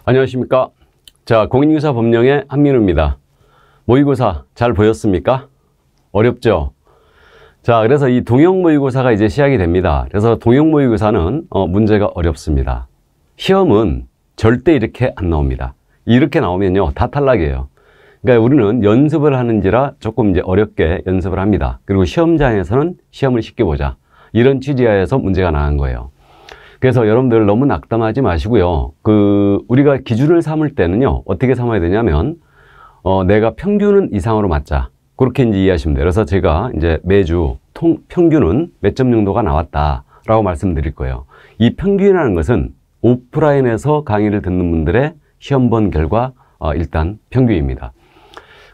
안녕하십니까. 자, 공인중개사 법령의 한민우입니다. 모의고사 잘 보였습니까? 어렵죠? 자, 그래서 이 동형 모의고사가 이제 시작이 됩니다. 그래서 동형 모의고사는 문제가 어렵습니다. 시험은 절대 이렇게 안 나옵니다. 이렇게 나오면요, 다 탈락이에요. 그러니까 우리는 연습을 하는지라 조금 이제 어렵게 연습을 합니다. 그리고 시험장에서는 시험을 쉽게 보자. 이런 취지하에서 문제가 나온 거예요. 그래서 여러분들 너무 낙담하지 마시고요. 우리가 기준을 삼을 때는요, 어떻게 삼아야 되냐면, 내가 평균은 이상으로 맞자. 그렇게 이제 이해하시면 돼요. 그래서 제가 이제 매주 평균은 몇 점 정도가 나왔다라고 말씀드릴 거예요. 이 평균이라는 것은 오프라인에서 강의를 듣는 분들의 시험 본 결과, 일단 평균입니다.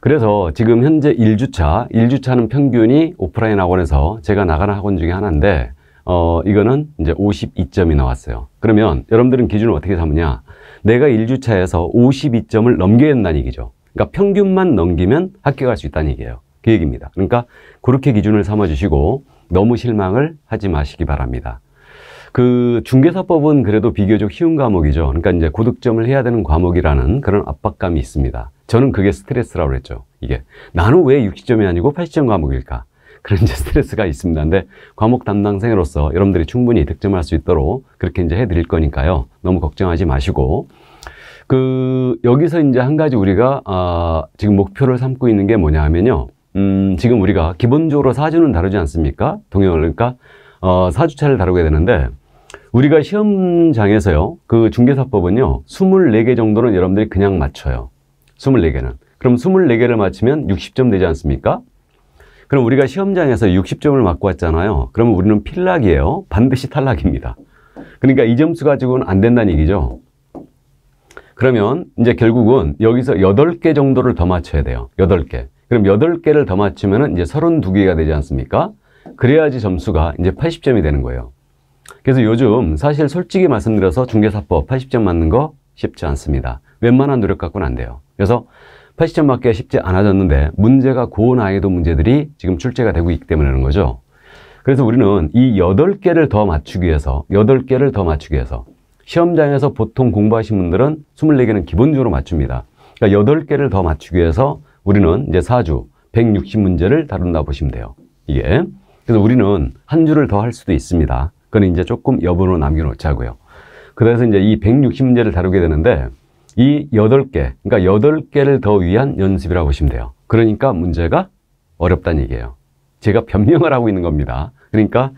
그래서 지금 현재 1주차는 평균이 오프라인 학원에서 제가 나가는 학원 중에 하나인데, 이거는 이제 52점이 나왔어요. 그러면 여러분들은 기준을 어떻게 삼느냐? 내가 1주차에서 52점을 넘겨야 된다는 얘기죠. 그러니까 평균만 넘기면 합격할 수 있다는 얘기예요. 그 얘기입니다. 그러니까 그렇게 기준을 삼아 주시고 너무 실망을 하지 마시기 바랍니다. 중개사법은 그래도 비교적 쉬운 과목이죠. 그러니까 이제 고득점을 해야 되는 과목이라는 그런 압박감이 있습니다. 저는 그게 스트레스라고 그랬죠. 이게 나는 왜 60점이 아니고 80점 과목일까? 그런 이제 스트레스가 있습니다. 근데 과목 담당생으로서 여러분들이 충분히 득점할 수 있도록 그렇게 이제 해드릴 거니까요. 너무 걱정하지 마시고. 여기서 이제 한 가지 우리가, 지금 목표를 삼고 있는 게 뭐냐 하면요. 지금 우리가 기본적으로 사주는 다루지 않습니까? 동형을. 그러니까, 사주차를 다루게 되는데, 우리가 시험장에서요, 중개사법은요, 24개 정도는 여러분들이 그냥 맞춰요. 24개는. 그럼 24개를 맞추면 60점 되지 않습니까? 그럼 우리가 시험장에서 60점을 맞고 왔잖아요. 그러면 우리는 필락이에요. 반드시 탈락입니다. 그러니까 이 점수 가지고는 안 된다는 얘기죠. 그러면 이제 결국은 여기서 8개 정도를 더 맞춰야 돼요. 8개. 그럼 8개를 더 맞추면 이제 32개가 되지 않습니까? 그래야지 점수가 이제 80점이 되는 거예요. 그래서 요즘 사실 솔직히 말씀드려서 중개사법 80점 맞는 거 쉽지 않습니다. 웬만한 노력 갖고는 안 돼요. 그래서 80점 맞기가 쉽지 않아졌는데 문제가 고난이도 문제들이 지금 출제가 되고 있기 때문에 그런 거죠. 그래서 우리는 이 8개를 더 맞추기 위해서 시험장에서 보통 공부하신 분들은 24개는 기본적으로 맞춥니다. 그러니까 8개를 더 맞추기 위해서 우리는 이제 4주 160문제를 다룬다 보시면 돼요. 이게. 그래서 우리는 한 주를 더 할 수도 있습니다. 그건 이제 조금 여분으로 남겨놓자고요. 그래서 이제 이 160문제를 다루게 되는데 이 8개, 그러니까 8개를 더 위한 연습이라고 보시면 돼요. 그러니까 문제가 어렵다는 얘기예요. 제가 변명을 하고 있는 겁니다. 그러니까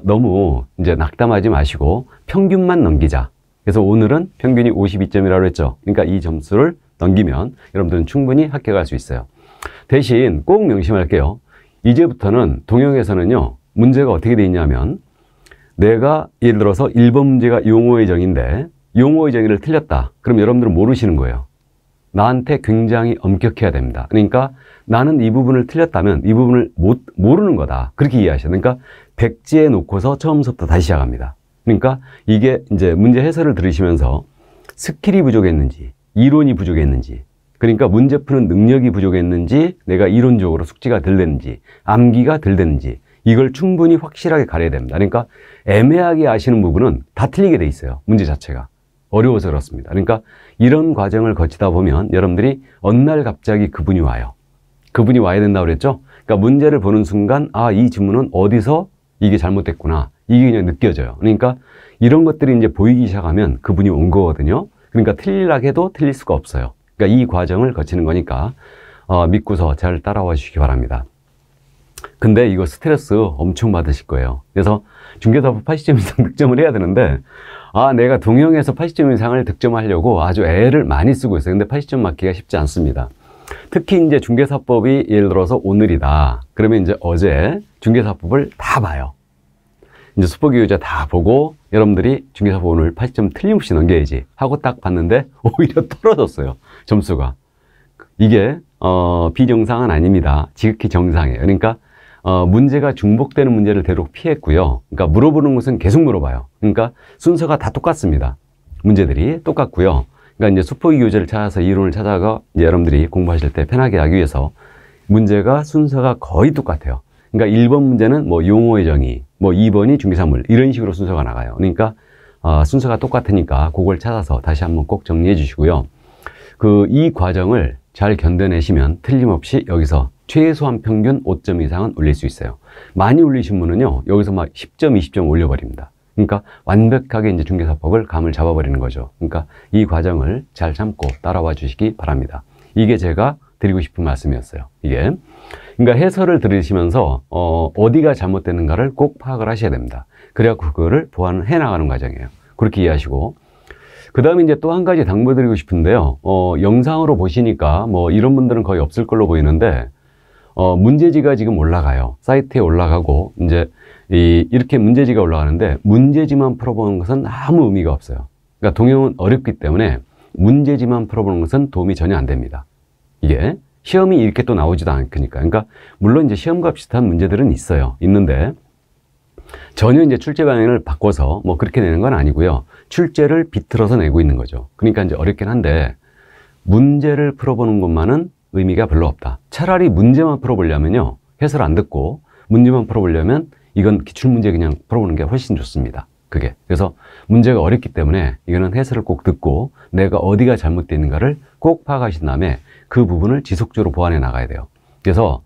너무 이제 낙담하지 마시고 평균만 넘기자. 그래서 오늘은 평균이 52점이라고 했죠. 그러니까 이 점수를 넘기면 여러분들은 충분히 합격할 수 있어요. 대신 꼭 명심할게요. 이제부터는 동형에서는요, 문제가 어떻게 돼 있냐면 내가 예를 들어서 1번 문제가 용어의 정의인데 용어의 정의를 틀렸다. 그럼 여러분들은 모르시는 거예요. 나한테 굉장히 엄격해야 됩니다. 그러니까 나는 이 부분을 틀렸다면 이 부분을 모르는 거다. 그렇게 이해하셔야 돼요. 그러니까 백지에 놓고서 처음부터 다시 시작합니다. 그러니까 이게 이제 문제 해설을 들으시면서 스킬이 부족했는지, 이론이 부족했는지, 그러니까 문제 푸는 능력이 부족했는지, 내가 이론적으로 숙지가 덜 됐는지, 암기가 덜 됐는지, 이걸 충분히 확실하게 가려야 됩니다. 그러니까 애매하게 아시는 부분은 다 틀리게 돼 있어요. 문제 자체가. 어려워서 그렇습니다. 그러니까 이런 과정을 거치다 보면 여러분들이 어느 날 갑자기 그분이 와요. 그분이 와야 된다고 그랬죠? 그러니까 문제를 보는 순간 이 지문은 어디서 이게 잘못됐구나. 이게 그냥 느껴져요. 그러니까 이런 것들이 이제 보이기 시작하면 그분이 온 거거든요. 그러니까 틀리려고 해도 틀릴 수가 없어요. 그러니까 이 과정을 거치는 거니까 믿고서 잘 따라와 주시기 바랍니다. 근데 이거 스트레스 엄청 받으실 거예요. 그래서 중개사법 80점 이상 득점을 해야 되는데 내가 동형에서 80점 이상을 득점하려고 아주 애를 많이 쓰고 있어요. 근데 80점 맞기가 쉽지 않습니다. 특히 이제 중개사법이 예를 들어서 오늘이다. 그러면 이제 어제 중개사법을 다 봐요. 이제 수법교육자 다 보고 여러분들이 중개사법 오늘 80점 틀림없이 넘겨야지 하고 딱 봤는데 오히려 떨어졌어요. 점수가. 이게 비정상은 아닙니다. 지극히 정상이에요. 그러니까 문제가 중복되는 문제를 대놓고 피했고요. 그러니까 물어보는 것은 계속 물어봐요. 그러니까 순서가 다 똑같습니다. 문제들이 똑같고요. 그러니까 이제 수포기 교재를 찾아서 이론을 찾아가 이제 여러분들이 공부하실 때 편하게 하기 위해서 문제가 순서가 거의 똑같아요. 그러니까 1번 문제는 뭐 용어의 정의, 뭐 2번이 중개사물 이런 식으로 순서가 나가요. 그러니까 순서가 똑같으니까 그걸 찾아서 다시 한번 꼭 정리해 주시고요. 이 과정을 잘 견뎌내시면 틀림없이 여기서 최소한 평균 5점 이상은 올릴 수 있어요. 많이 올리신 분은요, 여기서 막 10점, 20점 올려버립니다. 그러니까 완벽하게 이제 중개사법을 감을 잡아버리는 거죠. 그러니까 이 과정을 잘 참고 따라와 주시기 바랍니다. 이게 제가 드리고 싶은 말씀이었어요. 이게. 그러니까 해설을 들으시면서 어디가 잘못됐는가를 꼭 파악을 하셔야 됩니다. 그래야 그거를 보완을 해 나가는 과정이에요. 그렇게 이해하시고. 그 다음에 이제 또 한 가지 당부드리고 싶은데요. 영상으로 보시니까 뭐 이런 분들은 거의 없을 걸로 보이는데, 문제지가 지금 올라가요. 사이트에 올라가고, 이제 이렇게 문제지가 올라가는데, 문제지만 풀어보는 것은 아무 의미가 없어요. 그러니까 동영은 어렵기 때문에 문제지만 풀어보는 것은 도움이 전혀 안 됩니다. 이게 시험이 이렇게 또 나오지도 않으니까. 그러니까 물론 이제 시험과 비슷한 문제들은 있는데 전혀 이제 출제 방향을 바꿔서 뭐 그렇게 내는 건 아니고요. 출제를 비틀어서 내고 있는 거죠. 그러니까 이제 어렵긴 한데 문제를 풀어보는 것만은 의미가 별로 없다. 차라리 문제만 풀어보려면요, 해설 안 듣고 문제만 풀어보려면 이건 기출문제 그냥 풀어보는 게 훨씬 좋습니다. 그게. 그래서 문제가 어렵기 때문에 이거는 해설을 꼭 듣고 내가 어디가 잘못되어 있는가를 꼭 파악하신 다음에 그 부분을 지속적으로 보완해 나가야 돼요. 그래서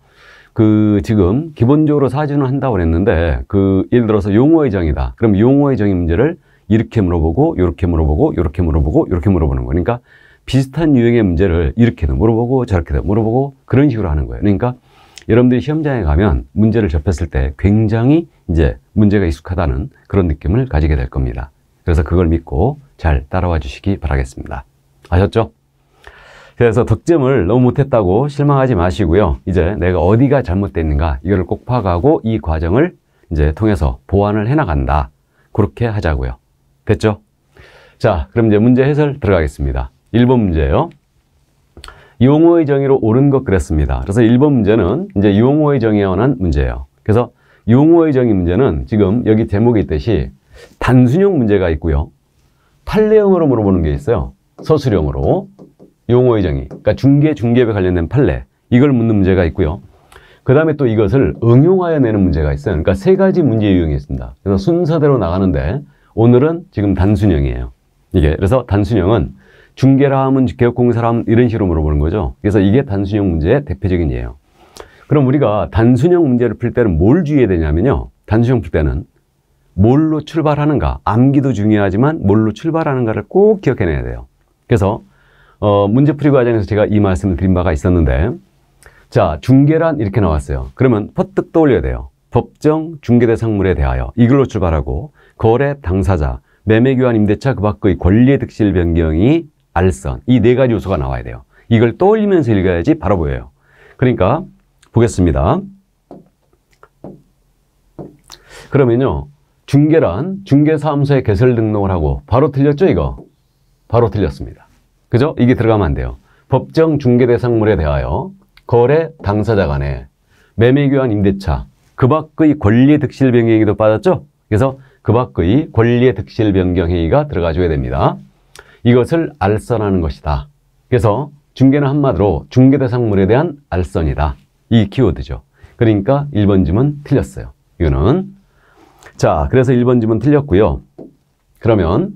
지금 기본적으로 사진을 한다고 그랬는데 예를 들어서 용어의 정의다. 그럼 용어의 정의 문제를 이렇게 물어보고 이렇게 물어보고 이렇게 물어보고 이렇게 물어보는 거니까 비슷한 유형의 문제를 이렇게도 물어보고 저렇게도 물어보고 그런 식으로 하는 거예요. 그러니까 여러분들이 시험장에 가면 문제를 접했을 때 굉장히 이제 문제가 익숙하다는 그런 느낌을 가지게 될 겁니다. 그래서 그걸 믿고 잘 따라와 주시기 바라겠습니다. 아셨죠? 그래서 득점을 너무 못했다고 실망하지 마시고요. 이제 내가 어디가 잘못됐는가 이거를 꼭 파악하고 이 과정을 이제 통해서 보완을 해나간다. 그렇게 하자고요. 됐죠? 자, 그럼 이제 문제 해설 들어가겠습니다. 1번 문제예요. 용어의 정의로 옳은 것 그랬습니다. 그래서 1번 문제는 이제 용어의 정의에 관한 문제예요. 그래서 용어의 정의 문제는 지금 여기 제목에 있듯이 단순형 문제가 있고요. 판례형으로 물어보는 게 있어요. 서술형으로. 용어의 정의. 그러니까 중개업에 관련된 판례. 이걸 묻는 문제가 있고요. 그 다음에 또 이것을 응용하여 내는 문제가 있어요. 그러니까 세 가지 문제 유형이 있습니다. 그래서 순서대로 나가는데 오늘은 지금 단순형이에요. 이게. 그래서 단순형은 중개라 하면 개업공사라 하면 이런 식으로 물어보는 거죠. 그래서 이게 단순형 문제의 대표적인 예예요. 그럼 우리가 단순형 문제를 풀 때는 뭘 주의해야 되냐면요. 단순형 풀 때는 뭘로 출발하는가. 암기도 중요하지만 뭘로 출발하는가를 꼭 기억해내야 돼요. 그래서 문제풀이 과정에서 제가 이 말씀을 드린 바가 있었는데, 자, 중개란 이렇게 나왔어요. 그러면 퍼뜩 떠올려야 돼요. 법정 중개대상물에 대하여 이걸로 출발하고 거래 당사자, 매매교환 임대차 그 밖의 권리의 득실 변경이 알선, 이 네 가지 요소가 나와야 돼요. 이걸 떠올리면서 읽어야지 바로 보여요. 그러니까 보겠습니다. 그러면요, 중개란 중개사무소에 개설 등록을 하고 바로 틀렸죠, 이거? 바로 틀렸습니다. 그죠? 이게 들어가면 안 돼요. 법정 중개대상물에 대하여 거래 당사자 간에 매매교환 임대차 그 밖의 권리의 득실 변경에도 빠졌죠? 그래서 그 밖의 권리의 득실 변경 행위가 들어가줘야 됩니다. 이것을 알선하는 것이다. 그래서 중개는 한마디로 중개대상물에 대한 알선이다. 이 키워드죠. 그러니까 1번 지문 틀렸어요. 이거는. 자, 그래서 1번 지문 틀렸고요. 그러면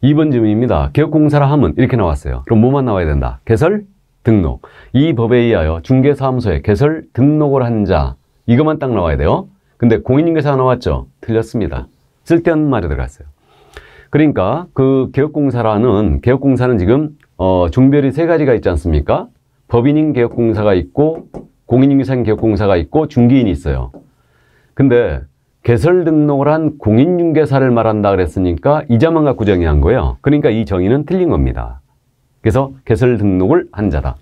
2번 질문입니다. 개업공사라 하면 이렇게 나왔어요. 그럼 뭐만 나와야 된다? 개설, 등록. 이 법에 의하여 중개사무소에 개설, 등록을 한 자. 이것만 딱 나와야 돼요. 근데 공인중개사가 나왔죠? 틀렸습니다. 쓸데없는 말이 들어갔어요. 그러니까 개업공사는 지금 종별이 세 가지가 있지 않습니까? 법인인 개업공사가 있고 공인중개사인 개업공사가 있고 중개인이 있어요. 근데 개설 등록을 한 공인중개사를 말한다 그랬으니까 이 자만 갖고 정의한 거예요. 그러니까 이 정의는 틀린 겁니다. 그래서 개설 등록을 한 자다.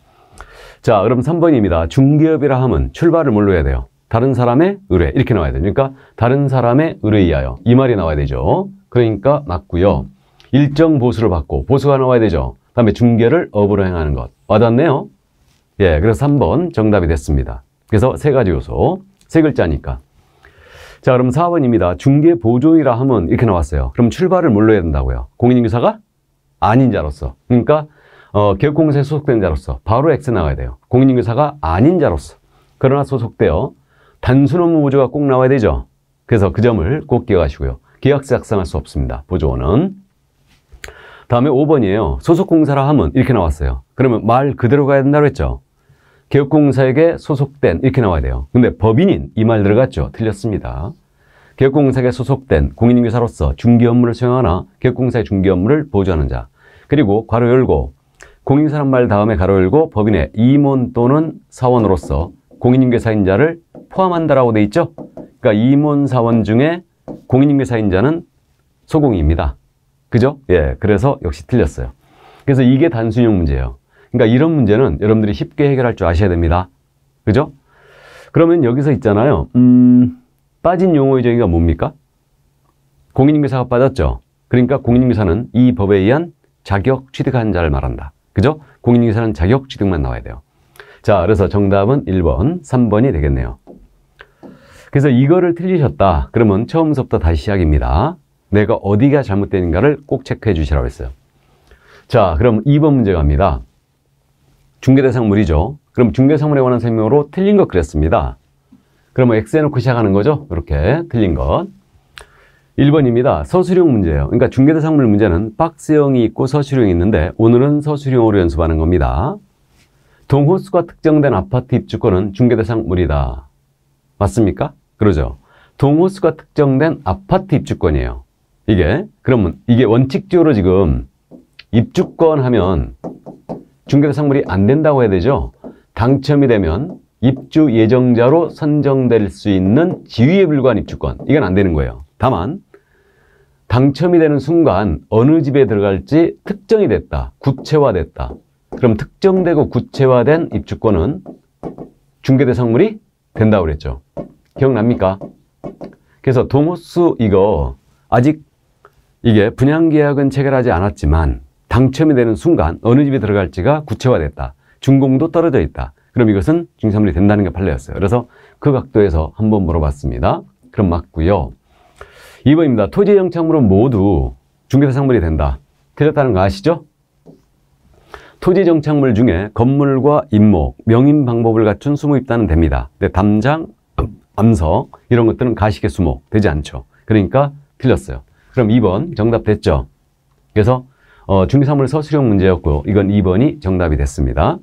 자, 그럼 3번입니다. 중개업이라 하면 출발을 뭘로 해야 돼요? 다른 사람의 의뢰. 이렇게 나와야 돼요. 그러니까 다른 사람의 의뢰에 의하여. 이 말이 나와야 되죠. 그러니까 맞고요. 일정 보수를 받고 보수가 나와야 되죠. 다음에 중개를 업으로 행하는 것. 와닿네요. 예, 그래서 3번 정답이 됐습니다. 그래서 세 가지 요소. 세 글자니까. 자, 그럼 4번입니다. 중개보조이라 하면 이렇게 나왔어요. 그럼 출발을 뭘로 해야 된다고요? 공인중개사가 아닌 자로서. 그러니까 개업공사에 소속된 자로서 바로 X 나와야 돼요. 공인중개사가 아닌 자로서. 그러나 소속되어 단순 업무 보조가 꼭 나와야 되죠. 그래서 그 점을 꼭 기억하시고요. 계약서 작성할 수 없습니다. 보조원은. 다음에 5번이에요. 소속공사라 하면 이렇게 나왔어요. 그러면 말 그대로 가야 된다고 했죠. 개업공사에게 소속된 이렇게 나와야 돼요. 근데 법인인 이 말 들어갔죠. 틀렸습니다. 개업공사에게 소속된 공인인계사로서 중개 업무를 수행하나 개업공사의 중개 업무를 보조하는 자. 그리고 괄호 열고 공인사란 말 다음에 괄호 열고 법인의 임원 또는 사원으로서 공인인계사인자를 포함한다라고 돼 있죠. 그러니까 임원 사원 중에 공인인계사인자는 소공입니다. 그죠? 예, 그래서 역시 틀렸어요. 그래서 이게 단순형 문제예요. 그러니까 이런 문제는 여러분들이 쉽게 해결할 줄 아셔야 됩니다. 그죠? 그러면 여기서 있잖아요. 빠진 용어의 정의가 뭡니까? 공인인계사가 빠졌죠. 그러니까 공인인계사는 이 법에 의한 자격 취득한 자를 말한다. 그죠? 공인인계사는 자격 취득만 나와야 돼요. 자, 그래서 정답은 1번, 3번이 되겠네요. 그래서 이거를 틀리셨다. 그러면 처음부터 다시 시작입니다. 내가 어디가 잘못되는가를 꼭 체크해 주시라고 했어요. 자, 그럼 2번 문제 갑니다. 중개대상물이죠. 그럼 중개상물에 관한 설명으로 틀린 것 그랬습니다. 그러면 X 해놓고 시작하는 거죠. 이렇게 틀린 것. 1번입니다. 서술형 문제예요. 그러니까 중개대상물 문제는 박스형이 있고 서술형이 있는데 오늘은 서술형으로 연습하는 겁니다. 동호수가 특정된 아파트 입주권은 중개대상물이다. 맞습니까? 그러죠. 동호수가 특정된 아파트 입주권이에요. 그러면 이게 원칙적으로 지금 입주권 하면 중개대상물이 안 된다고 해야 되죠. 당첨이 되면 입주 예정자로 선정될 수 있는 지위에 불과한 입주권. 이건 안 되는 거예요. 다만 당첨이 되는 순간 어느 집에 들어갈지 특정이 됐다. 구체화됐다. 그럼 특정되고 구체화된 입주권은 중개대상물이 된다고 그랬죠. 기억납니까? 그래서 동호수 이거 아직 이게 분양계약은 체결하지 않았지만 당첨이 되는 순간 어느 집에 들어갈지가 구체화됐다. 준공도 떨어져 있다. 그럼 이것은 중개상물이 된다는 게 판례였어요. 그래서 그 각도에서 한번 물어봤습니다. 그럼 맞고요. 2번입니다. 토지의 정착물은 모두 중개대상물이 된다. 틀렸다는 거 아시죠? 토지 정착물 중에 건물과 임목, 명인 방법을 갖춘 수목입단은 됩니다. 근데 담장, 암석 이런 것들은 가시계 수목 되지 않죠. 그러니까 틀렸어요. 그럼 2번 정답 됐죠? 그래서 중개상물 서술형 문제였고 이건 2번이 정답이 됐습니다.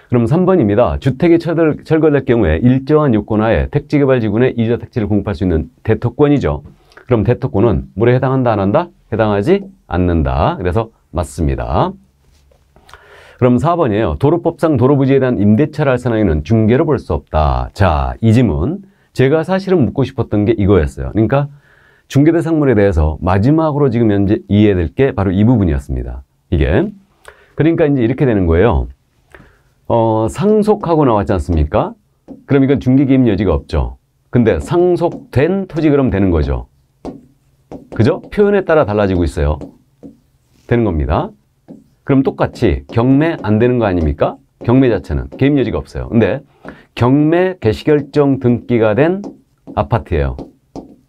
그럼 3번입니다. 주택이 철거될 경우에 일정한 요건하에 택지개발지구내 이주자 택지를 공급할 수 있는 대토권이죠. 그럼 대토권은 뭐에 해당한다 안 한다? 해당하지 않는다. 그래서 맞습니다. 그럼 4번이에요. 도로법상 도로부지에 대한 임대차를 할선하기는 중개로 볼 수 없다. 자, 이 질문 제가 사실은 묻고 싶었던 게 이거였어요. 그러니까 중개대상물에 대해서 마지막으로 지금 현재 이해해야 될 게 바로 이 부분이었습니다. 그러니까 이제 이렇게 되는 거예요. 상속하고 나왔지 않습니까? 그럼 이건 중개개입 여지가 없죠. 근데 상속된 토지 그럼 되는 거죠. 그죠? 표현에 따라 달라지고 있어요. 되는 겁니다. 그럼 똑같이 경매 안 되는 거 아닙니까? 경매 자체는 개입 여지가 없어요. 근데 경매 개시결정 등기가 된 아파트예요.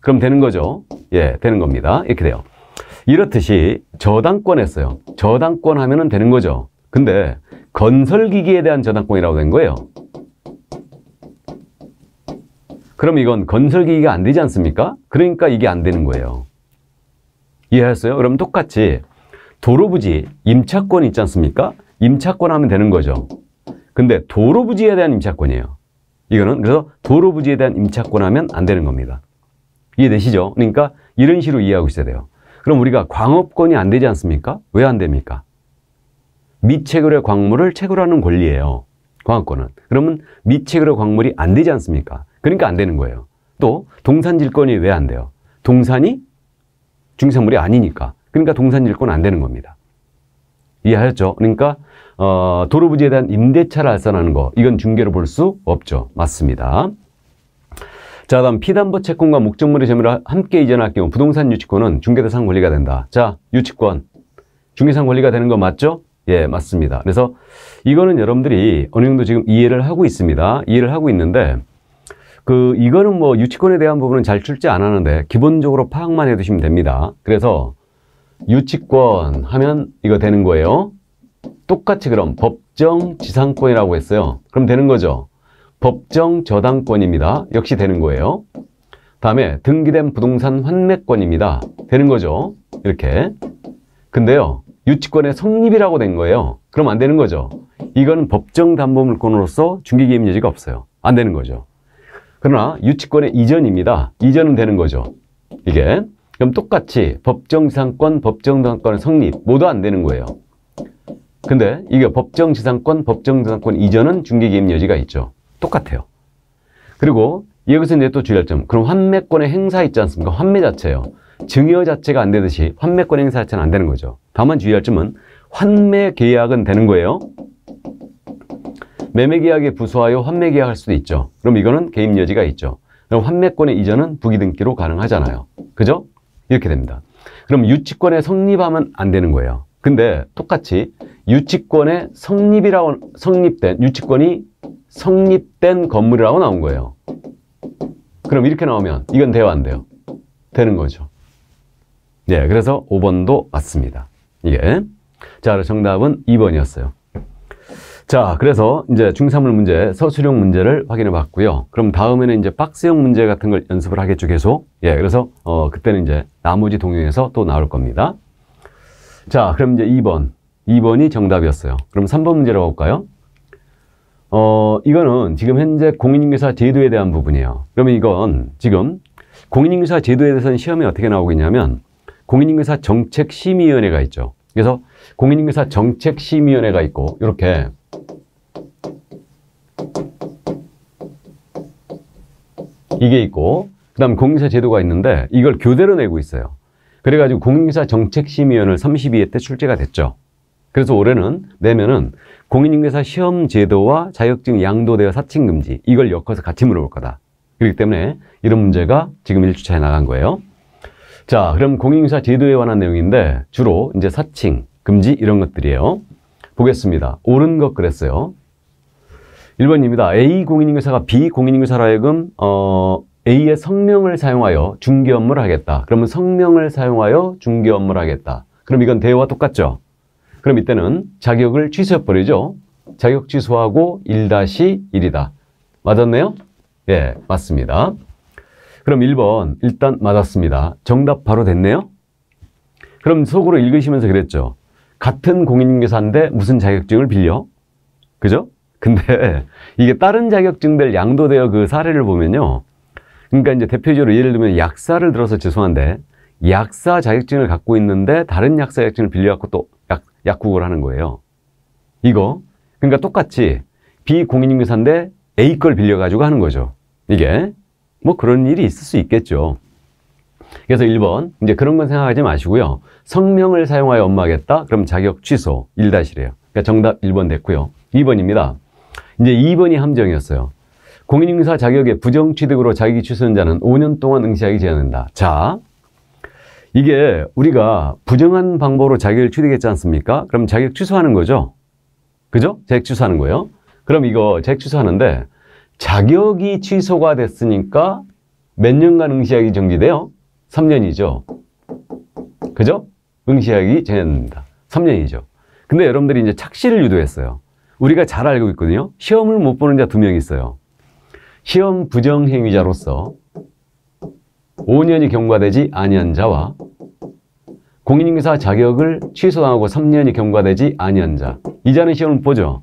그럼 되는 거죠. 예, 되는 겁니다. 이렇게 돼요. 이렇듯이 저당권 했어요. 저당권 하면은 되는 거죠. 근데 건설기기에 대한 저당권이라고 된 거예요. 그럼 이건 건설기기가 안 되지 않습니까? 그러니까 이게 안 되는 거예요. 이해하셨어요? 그럼 똑같이 도로부지 임차권 있지 않습니까? 임차권 하면 되는 거죠. 근데 도로부지에 대한 임차권이에요. 이거는 그래서 도로부지에 대한 임차권 하면 안 되는 겁니다. 이해되시죠? 그러니까 이런 식으로 이해하고 있어야 돼요. 그럼 우리가 광업권이 안 되지 않습니까? 왜 안 됩니까? 미채굴의 광물을 채굴하는 권리예요. 광업권은. 그러면 미채굴의 광물이 안 되지 않습니까? 그러니까 안 되는 거예요. 또 동산질권이 왜 안 돼요? 동산이 중개상물이 아니니까. 그러니까 동산질권 안 되는 겁니다. 이해하셨죠? 그러니까 도로부지에 대한 임대차를 알선하는 거 이건 중개로 볼 수 없죠. 맞습니다. 자, 다음 피담보 채권과 목적물의 점유를 함께 이전할 경우 부동산 유치권은 중개대상 권리가 된다. 자, 유치권 중개상 권리가 되는 거 맞죠? 예, 맞습니다. 그래서 이거는 여러분들이 어느 정도 지금 이해를 하고 있습니다. 이해를 하고 있는데 이거는 뭐 유치권에 대한 부분은 잘 출제 안 하는데 기본적으로 파악만 해두시면 됩니다. 그래서 유치권 하면 이거 되는 거예요. 똑같이 그럼 법정 지상권이라고 했어요. 그럼 되는 거죠. 법정 저당권입니다. 역시 되는 거예요. 다음에 등기된 부동산 환매권입니다. 되는 거죠. 이렇게. 근데요, 유치권의 성립이라고 된 거예요. 그럼 안 되는 거죠. 이건 법정담보물권으로서 중개개입 여지가 없어요. 안 되는 거죠. 그러나 유치권의 이전입니다. 이전은 되는 거죠. 이게. 그럼 똑같이 법정지상권, 법정지상권의 성립 모두 안 되는 거예요. 근데 이게 법정지상권, 법정지상권 이전은 중개개입 여지가 있죠. 똑같아요. 그리고 여기서 이제 또 주의할 점. 그럼 환매권의 행사 있지 않습니까? 환매 자체요. 증여 자체가 안 되듯이 환매권 행사 자체는 안 되는 거죠. 다만 주의할 점은 환매 계약은 되는 거예요. 매매 계약에 부수하여 환매 계약할 수도 있죠. 그럼 이거는 개입 여지가 있죠. 그럼 환매권의 이전은 부기등기로 가능하잖아요. 그죠? 이렇게 됩니다. 그럼 유치권에 성립하면 안 되는 거예요. 근데 똑같이 유치권에 유치권이 성립된 건물이라고 나온 거예요. 그럼 이렇게 나오면 이건 돼요, 안 돼요? 되는 거죠. 네, 그래서 5번도 맞습니다. 이게. 자, 정답은 2번이었어요. 자, 그래서 이제 중3물 문제, 서술형 문제를 확인해 봤고요. 그럼 다음에는 이제 박스형 문제 같은 걸 연습을 하겠죠, 계속. 예, 그래서 그때는 이제 나머지 동영에서 또 나올 겁니다. 자, 그럼 이제 2번이 정답이었어요. 그럼 3번 문제로 가볼까요? 이거는 지금 현재 공인인증서 제도에 대한 부분이에요. 그러면 이건 지금 공인인증서 제도에 대해서는 시험에 어떻게 나오고 있냐면 공인인증서 정책심의위원회가 있죠. 그래서 공인인증서 정책심의위원회가 있고 이렇게 이게 있고 그 다음 공인인증서 제도가 있는데 이걸 교대로 내고 있어요. 그래가지고 공인인증서 정책심의위원회를 32회 때 출제가 됐죠. 그래서 올해는 내면은 공인인증서 시험 제도와 자격증 양도되어 사칭 금지 이걸 엮어서 같이 물어볼 거다. 그렇기 때문에 이런 문제가 지금 1주차에 나간 거예요. 자, 그럼 공인인증서 제도에 관한 내용인데 주로 이제 사칭, 금지 이런 것들이에요. 보겠습니다. 옳은 것 그랬어요. 1번입니다. A 공인인증서가 B 공인인증서로 하여금 A의 성명을 사용하여 중개 업무를 하겠다. 그러면 성명을 사용하여 중개 업무를 하겠다. 그럼 이건 대와 똑같죠? 그럼 이때는 자격을 취소해버리죠. 자격 취소하고 1-1이다. 맞았네요? 예, 맞습니다. 그럼 1번 일단 맞았습니다. 정답 바로 됐네요? 그럼 속으로 읽으시면서 그랬죠. 같은 공인인증서인데 무슨 자격증을 빌려? 그죠? 근데 이게 다른 자격증들 양도되어 그 사례를 보면요. 그러니까 이제 대표적으로 예를 들면 약사를 들어서 죄송한데 약사 자격증을 갖고 있는데 다른 약사 자격증을 빌려갖고 또 약국을 하는 거예요. 이거. 그러니까 똑같이 B 공인인증서인데 A 걸 빌려가지고 하는 거죠. 이게. 뭐 그런 일이 있을 수 있겠죠. 그래서 1번. 이제 그런 건 생각하지 마시고요. 성명을 사용하여 업무하겠다. 그럼 자격 취소 1-1이에요. 그러니까 정답 1번 됐고요. 2번입니다. 이제 2번이 함정이었어요. 공인인증서 자격의 부정취득으로 자격이 취소된 자는 5년 동안 응시하기 제한된다. 자, 이게 우리가 부정한 방법으로 자격을 취득했지 않습니까? 그럼 자격 취소하는 거죠. 그죠? 자격 취소하는 거예요. 그럼 이거 자격 취소하는데 자격이 취소가 됐으니까 몇 년간 응시하기 정지돼요? 3년이죠. 그죠? 응시하기 제한됩니다. 3년이죠. 근데 여러분들이 이제 착시를 유도했어요. 우리가 잘 알고 있거든요. 시험을 못 보는 자 2명 있어요. 시험 부정행위자로서 5년이 경과되지 아니한 자와 공인인증서 자격을 취소당하고 3년이 경과되지 아니한 자. 이 자는 시험을 보죠.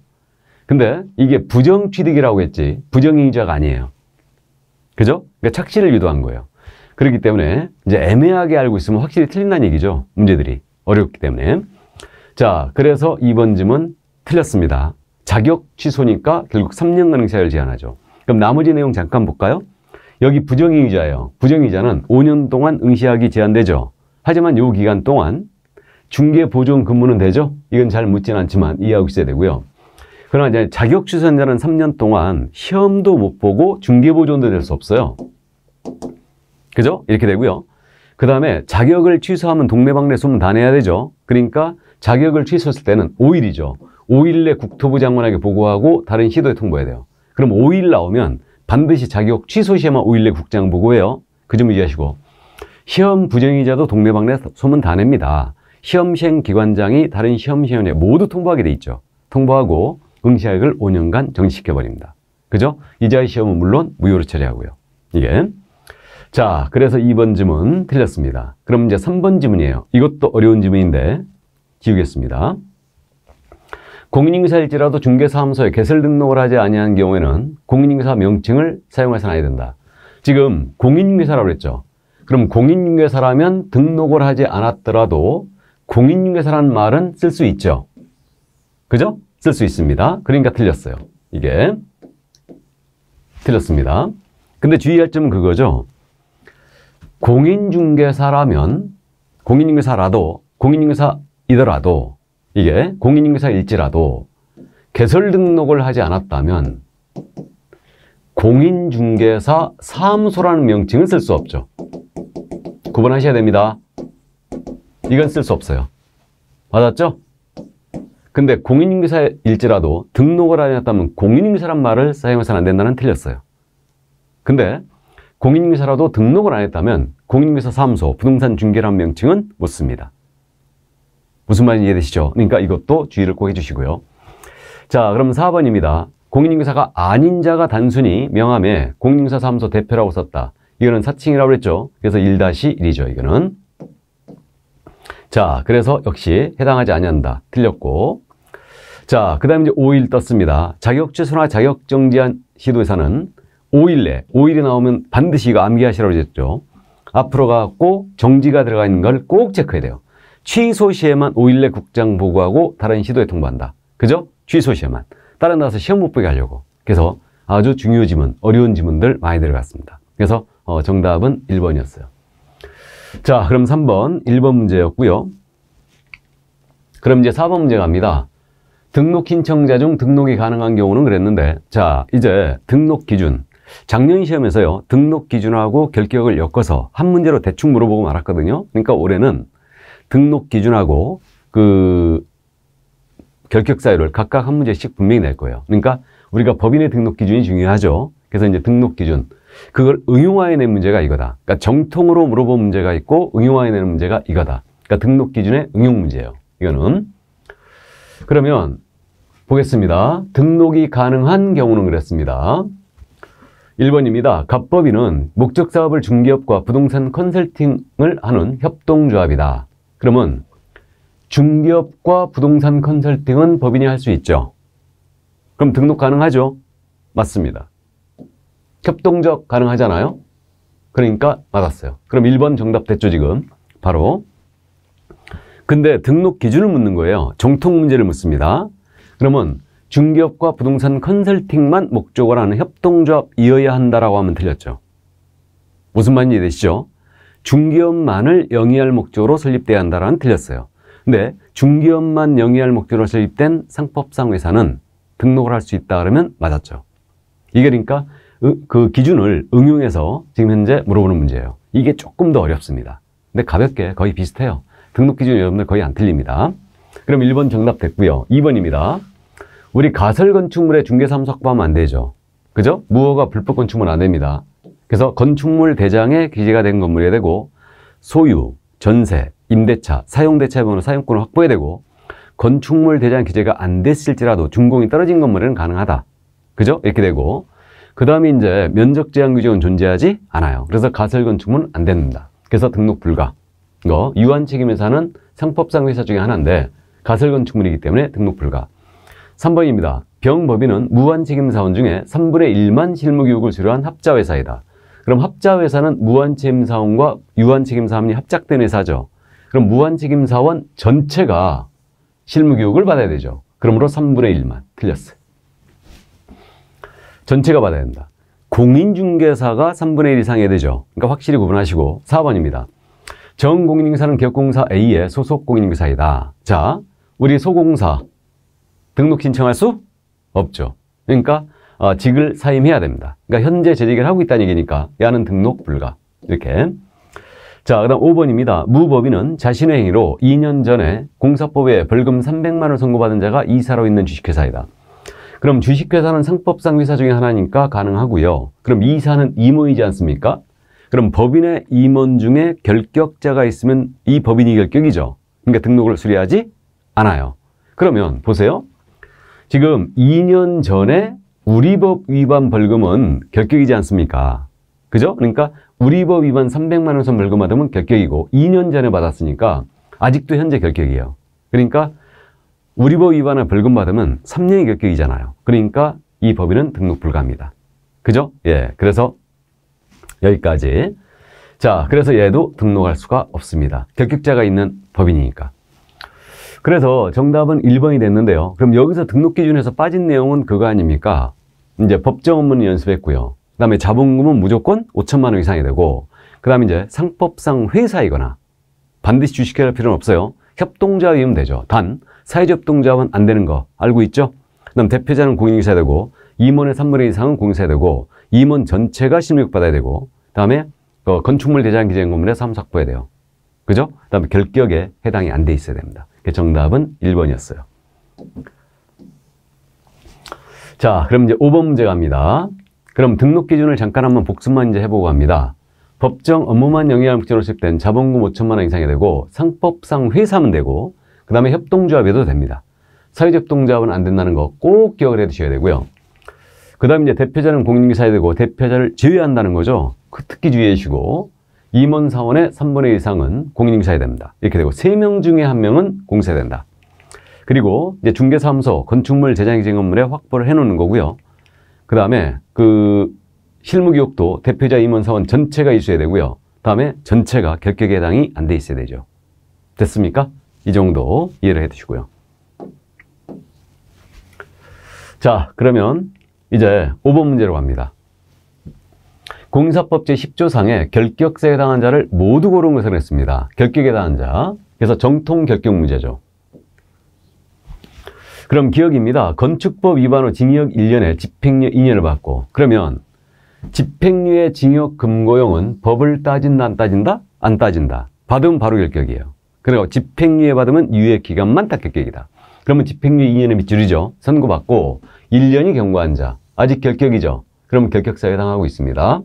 근데 이게 부정취득이라고 했지 부정행위자가 아니에요. 그죠? 그러니까 착시를 유도한 거예요. 그렇기 때문에 이제 애매하게 알고 있으면 확실히 틀린다는 얘기죠. 문제들이 어렵기 때문에. 자, 그래서 2번 질문 틀렸습니다. 자격 취소니까 결국 3년간 응시를 제한하죠. 그럼 나머지 내용 잠깐 볼까요? 여기 부정행위자예요. 부정행위자는 5년 동안 응시하기 제한되죠. 하지만 이 기간 동안 중개보존 근무는 되죠? 이건 잘 묻진 않지만 이해하고 있어야 되고요. 그러나 이제 자격 취소한 자는 3년 동안 시험도 못 보고 중개보존도 될 수 없어요. 그죠? 이렇게 되고요. 그 다음에 자격을 취소하면 동네방네 소문 다 내야 되죠. 그러니까 자격을 취소했을 때는 5일이죠. 5일 내 국토부 장관에게 보고하고 다른 시도에 통보해야 돼요. 그럼 5일 나오면 반드시 자격 취소 시에만 5일 내 국장 보고해요. 그 점 이해하시고. 시험 부정행위자도 동네방네 소문 다 냅니다. 시험 시행 기관장이 다른 시험 시행에 모두 통보하게 돼 있죠. 통보하고 응시자격을 5년간 정지시켜버립니다. 그죠? 이자의 시험은 물론 무효로 처리하고요. 이게. 자, 그래서 2번 지문 틀렸습니다. 그럼 이제 3번 지문이에요. 이것도 어려운 지문인데 지우겠습니다. 공인인증사일지라도 중개사무소에 개설 등록을 하지 아니한 경우에는 공인인증사 명칭을 사용해서는 안 된다. 지금 공인중개사라고 했죠. 그럼 공인중개사라면 등록을 하지 않았더라도 공인중개사라는 말은 쓸 수 있죠. 그죠? 쓸 수 있습니다. 그러니까 틀렸어요. 이게 틀렸습니다. 근데 주의할 점은 그거죠. 공인중개사라면 공인중개사이더라도 이게 공인중개사일지라도 개설 등록을 하지 않았다면 공인중개사 사무소라는 명칭은 쓸 수 없죠. 구분하셔야 됩니다. 이건 쓸 수 없어요. 맞았죠? 근데 공인중개사일지라도 등록을 하지 않았다면 공인중개사란 말을 사용해서는 안 된다는 틀렸어요. 근데 공인중개사라도 등록을 안 했다면 공인중개사 사무소, 부동산 중개라는 명칭은 못 씁니다. 무슨 말인지 이해되시죠? 그러니까 이것도 주의를 꼭 해주시고요. 자, 그럼 4번입니다. 공인중개사가 아닌 자가 단순히 명함에 공인중개사 사무소 대표라고 썼다. 이거는 사칭이라고 그랬죠. 그래서 1-1이죠. 이거는. 자, 그래서 역시 해당하지 아니한다. 틀렸고. 자, 그 다음에 이제 5일 떴습니다. 자격 취소나 자격 정지한 시도에서는 5일이 나오면 반드시 이거 암기하시라고 했죠. 앞으로 가고 정지가 들어가 있는 걸 꼭 체크해야 돼요. 취소 시에만 5일 내 국장 보고하고 다른 시도에 통보한다. 그죠? 취소 시에만. 다른 나가서 시험 못 보게 하려고. 그래서 아주 중요 지문, 어려운 지문들 많이 들어갔습니다. 그래서 정답은 1번이었어요. 자, 그럼 3번 1번 문제였고요. 그럼 이제 4번 문제 갑니다. 등록 신청자 중 등록이 가능한 경우는 그랬는데, 자, 이제 등록 기준. 작년 시험에서요, 등록 기준하고 결격을 엮어서 한 문제로 대충 물어보고 말았거든요. 그러니까 올해는 등록 기준하고 그 결격 사유를 각각 한 문제씩 분명히 낼 거예요. 그러니까 우리가 법인의 등록 기준이 중요하죠. 그래서 이제 등록 기준. 그걸 응용화해낸 문제가 이거다. 그러니까 정통으로 물어본 문제가 있고 응용화해내는 문제가 이거다. 그러니까 등록 기준의 응용 문제예요. 이거는. 그러면 보겠습니다. 등록이 가능한 경우는 그랬습니다. 1번입니다. 갑법인은 목적사업을 중개업과 부동산 컨설팅을 하는 협동조합이다. 그러면 중개업과 부동산 컨설팅은 법인이 할 수 있죠. 그럼 등록 가능하죠? 맞습니다. 협동조합 가능하잖아요? 그러니까 맞았어요. 그럼 1번 정답 됐죠, 지금? 바로. 근데 등록 기준을 묻는 거예요. 정통 문제를 묻습니다. 그러면 중개업과 부동산 컨설팅만 목적으로 하는 협동조합이어야 한다라고 하면 틀렸죠. 무슨 말인지 이해되시죠? 중개업만을 영위할 목적으로 설립돼야 한다라는 틀렸어요. 근데 중개업만 영위할 목적으로 설립된 상법상 회사는 등록을 할 수 있다 그러면 맞았죠. 이게 그러니까 그 기준을 응용해서 지금 현재 물어보는 문제예요. 이게 조금 더 어렵습니다. 근데 가볍게 거의 비슷해요. 등록 기준이 여러분들 거의 안 틀립니다. 그럼 1번 정답 됐고요. 2번입니다. 우리 가설 건축물에 중개사무소 확보하면 안 되죠. 그죠? 무허가 불법 건축물은 안 됩니다. 그래서 건축물 대장에 기재가 된 건물이 되고 소유, 전세, 임대차, 사용대차 번호 사용권을 확보해야 되고 건축물 대장 기재가 안 됐을지라도 준공이 떨어진 건물에는 가능하다. 그죠? 이렇게 되고 그 다음에 이제 면적 제한 규정은 존재하지 않아요. 그래서 가설 건축물은 안 됩니다. 그래서 등록 불가. 이거 유한 책임회사는 상법상 회사 중에 하나인데 가설 건축물이기 때문에 등록 불가. 3번입니다. 병법인은 무한책임사원 중에 3분의 1만 실무교육을 수료한 합자회사이다. 그럼 합자회사는 무한책임사원과 유한책임사원이 합작된 회사죠. 그럼 무한책임사원 전체가 실무교육을 받아야 되죠. 그러므로 3분의 1만. 틀렸어요. 전체가 받아야 된다. 공인중개사가 3분의 1 이상 해야 되죠. 그러니까 확실히 구분하시고 4번입니다. 정공인중개사는 기업공사 A의 소속 공인중개사이다. 자, 우리 소공사 등록 신청할 수 없죠. 그러니까 직을 사임해야 됩니다. 그러니까 현재 재직을 하고 있다는 얘기니까 야는 등록 불가. 이렇게. 자, 그 다음 5번입니다. 무법인은 자신의 행위로 2년 전에 공사법에 벌금 300만 원을 선고받은 자가 이사로 있는 주식회사이다. 그럼 주식회사는 상법상 회사 중에 하나니까 가능하고요. 그럼 이사는 임원이지 않습니까? 그럼 법인의 임원 중에 결격자가 있으면 이 법인이 결격이죠. 그러니까 등록을 수리하지 않아요. 그러면 보세요. 지금 2년 전에 우리 법 위반 벌금은 결격이지 않습니까? 그죠? 그러니까 우리 법 위반 300만 원 선 벌금 받으면 결격이고 2년 전에 받았으니까 아직도 현재 결격이에요. 그러니까 우리 법 위반을 벌금 받으면 3년이 결격이잖아요. 그러니까 이 법인은 등록 불가합니다. 그죠? 예. 그래서 여기까지. 자, 그래서 얘도 등록할 수가 없습니다. 결격자가 있는 법인이니까. 그래서 정답은 1번이 됐는데요. 그럼 여기서 등록 기준에서 빠진 내용은 그거 아닙니까? 이제 법정 업무는 연습했고요. 그 다음에 자본금은 무조건 5천만 원 이상이 되고, 그 다음에 이제 상법상 회사이거나 반드시 주식회사 필요는 없어요. 협동조합이면 되죠. 단 사회적 협동조합은 안 되는 거 알고 있죠? 그 다음 대표자는 공인인사야 되고, 임원의 3분의 2 이상은 공인사야 되고, 임원 전체가 실무육 받아야 되고, 그 다음에 건축물 대장 기재인 건물에 사무소 확보해야 돼요. 그죠? 그 다음에 결격에 해당이 안 돼 있어야 됩니다. 정답은 1번이었어요. 자, 그럼 이제 5번 문제 갑니다. 그럼 등록 기준을 잠깐 한번 복습만 이제 해보고 합니다. 법정 업무만 영위할 목적으로 수립된 자본금 5천만 원 이상이 되고, 상법상 회사면 되고, 그 다음에 협동조합에도 됩니다. 사회적 협동조합은 안 된다는 거 꼭 기억을 해 두셔야 되고요. 그 다음에 이제 대표자는 공인인사야 되고, 대표자를 제외한다는 거죠. 특히 주의해 주시고, 임원 사원의 3분의 1 이상은 공인인사야 됩니다. 이렇게 되고, 3명 중에 1명은 공사야 된다. 그리고 이제 중개사무소, 건축물 제작기재 건물에 확보를 해 놓는 거고요. 그 다음에 그 실무기록도 대표자 임원 사원 전체가 있어야 되고요. 다음에 전체가 결격에 해당이 안 돼 있어야 되죠. 됐습니까? 이 정도 이해를 해 두시고요. 자, 그러면 이제 5번 문제로 갑니다. 공사법 제10조상에 결격사에 해당한 자를 모두 고른 것을 했습니다. 결격에 해당한 자. 그래서 정통 결격 문제죠. 그럼 기억입니다. 건축법 위반 후 징역 1년에 집행유예 2년을 받고, 그러면 집행유예 징역 금고형은 법을 따진다 안 따진다? 안 따진다. 받으면 바로 결격이에요. 그리고 집행유예 받으면 유예 기간만 딱 결격이다. 그러면 집행유예 2년의 밑줄이죠. 선고받고 1년이 경과한 자. 아직 결격이죠. 그러면 결격사에 해당하고 있습니다.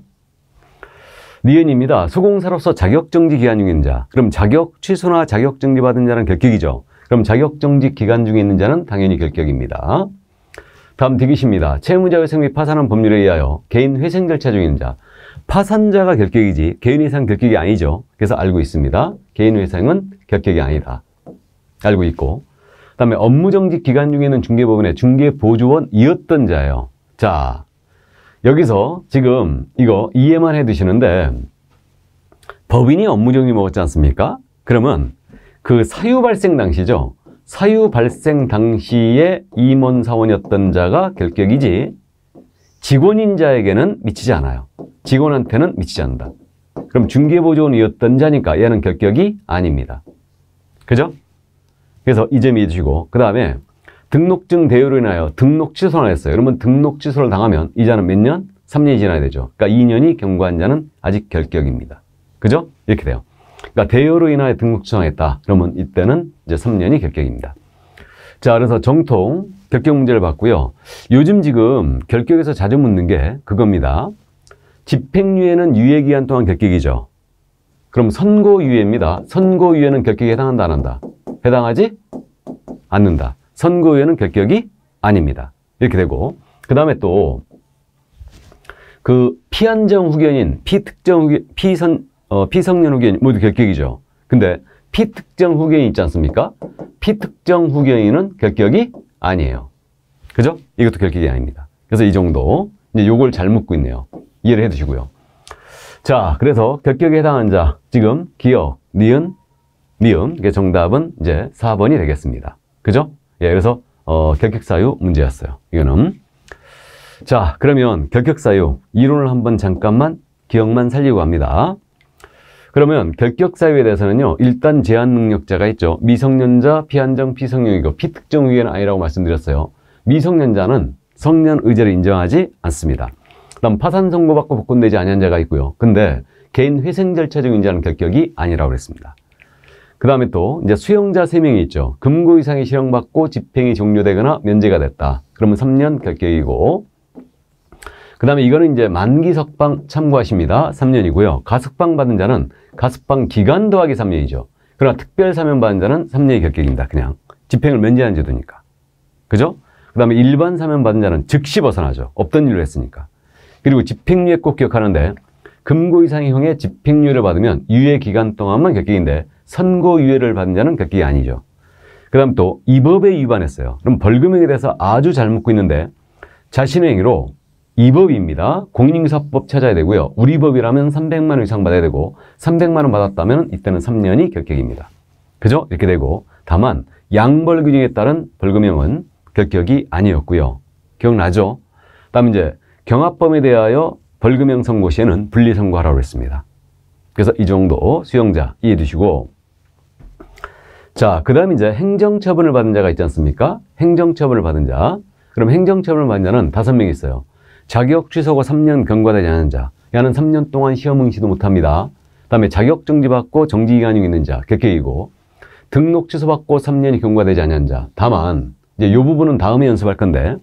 니은입니다. 수공사로서 자격정지 기간 중에 있는 자. 그럼 자격 취소나 자격정지 받은 자는 결격이죠. 그럼 자격정지 기간 중에 있는 자는 당연히 결격입니다. 다음 디귿입니다. 채무자회생 및 파산한 법률에 의하여 개인 회생 절차 중에 있는 자. 파산자가 결격이지 개인 회생 결격이 아니죠. 그래서 알고 있습니다. 개인 회생은 결격이 아니다. 알고 있고, 그 다음에 업무정지 기간 중에는 중개법인의 중개보조원이었던 자예요. 자, 여기서 지금 이거 이해만 해 두시는데, 법인이 업무정지 먹었지 않습니까? 그러면 그 사유 발생 당시죠. 사유 발생 당시에 임원 사원이었던 자가 결격이지 직원인 자에게는 미치지 않아요. 직원한테는 미치지 않는다. 그럼 중개보조원이었던 자니까 얘는 결격이 아닙니다. 그죠? 그래서 이 점 이해해 주시고, 그 다음에 등록증 대여로 인하여 등록 취소를 했어요. 그러면 등록 취소를 당하면 이 자는 몇 년? 3년이 지나야 되죠. 그러니까 2년이 경과한 자는 아직 결격입니다. 그죠? 이렇게 돼요. 그러니까 대여로 인하여 등록 취소했다. 그러면 이때는 이제 3년이 결격입니다. 자, 그래서 정통 결격 문제를 봤고요. 요즘 지금 결격에서 자주 묻는 게 그겁니다. 집행유예는 유예기간 동안 결격이죠. 그럼 선고유예입니다. 선고유예는 결격에 해당한다, 안 한다? 해당하지 않는다. 선고유예는 결격이 아닙니다. 이렇게 되고, 그 다음에 또 그 피한정 후견인, 피특정 후견, 피성년 후견인 모두 결격이죠. 근데 피특정 후견인 있지 않습니까? 피특정 후견인은 결격이 아니에요. 그죠? 이것도 결격이 아닙니다. 그래서 이 정도, 이제 요걸 잘 묻고 있네요. 이해를 해 두시고요. 자, 그래서 결격에 해당한 자, 지금 기억, 니은, 미음, 이게 정답은 이제 4번이 되겠습니다. 그죠? 예, 그래서 결격사유 문제였어요. 이거는. 자, 그러면 결격사유 이론을 한번 잠깐만 기억만 살리고 합니다. 그러면 결격사유에 대해서는요, 일단 제한 능력자가 있죠. 미성년자, 피한정, 피성년이고 피특정 후견은 아니라고 말씀드렸어요. 미성년자는 성년 의제를 인정하지 않습니다. 그다음 파산 선고받고 복권되지 아니한 자가 있고요. 근데 개인 회생 절차 중인 자는 결격이 아니라고 그랬습니다. 그 다음에 또 이제 수용자 3명이 있죠. 금고 이상의 실형받고 집행이 종료되거나 면제가 됐다. 그러면 3년 결격이고, 그 다음에 이거는 이제 만기 석방 참고하십니다. 3년이고요. 가석방 받은 자는 가석방 기간 더하기 3년이죠. 그러나 특별 사면 받은 자는 3년이 결격입니다. 그냥 집행을 면제한 제도니까. 그죠? 그 다음에 일반 사면 받은 자는 즉시 벗어나죠. 없던 일로 했으니까. 그리고 집행유예 꼭 기억하는데, 금고 이상형의 집행유예를 받으면 유예 기간 동안만 격격인데 선고유예를 받은 자는 격격이 아니죠. 그 다음 또 이 법에 위반했어요. 그럼 벌금형에 대해서 아주 잘 묻고 있는데 자신의 행위로 이 법입니다. 공인중개사법 찾아야 되고요. 우리 법이라면 300만 원 이상 받아야 되고 300만 원 받았다면 이때는 3년이 격격입니다. 그죠? 이렇게 되고 다만 양벌 규정에 따른 벌금형은 격격이 아니었고요. 기억나죠? 다음 이제 경합범에 대하여 벌금형 선고 시에는 분리 선고하라고 했습니다. 그래서 이 정도 수용자 이해해 두시고 자, 그 다음 이제 행정처분을 받은 자가 있지 않습니까? 행정처분을 받은 자. 그럼 행정처분을 받은 자는 5명이 있어요. 자격 취소고 3년 경과되지 않은 자. 야는 3년 동안 시험 응시도 못합니다. 그 다음에 자격 정지받고 정지기간이 있는 자. 격격이고 등록 취소받고 3년이 경과되지 않은 자. 다만 이제 이 부분은 다음에 연습할 건데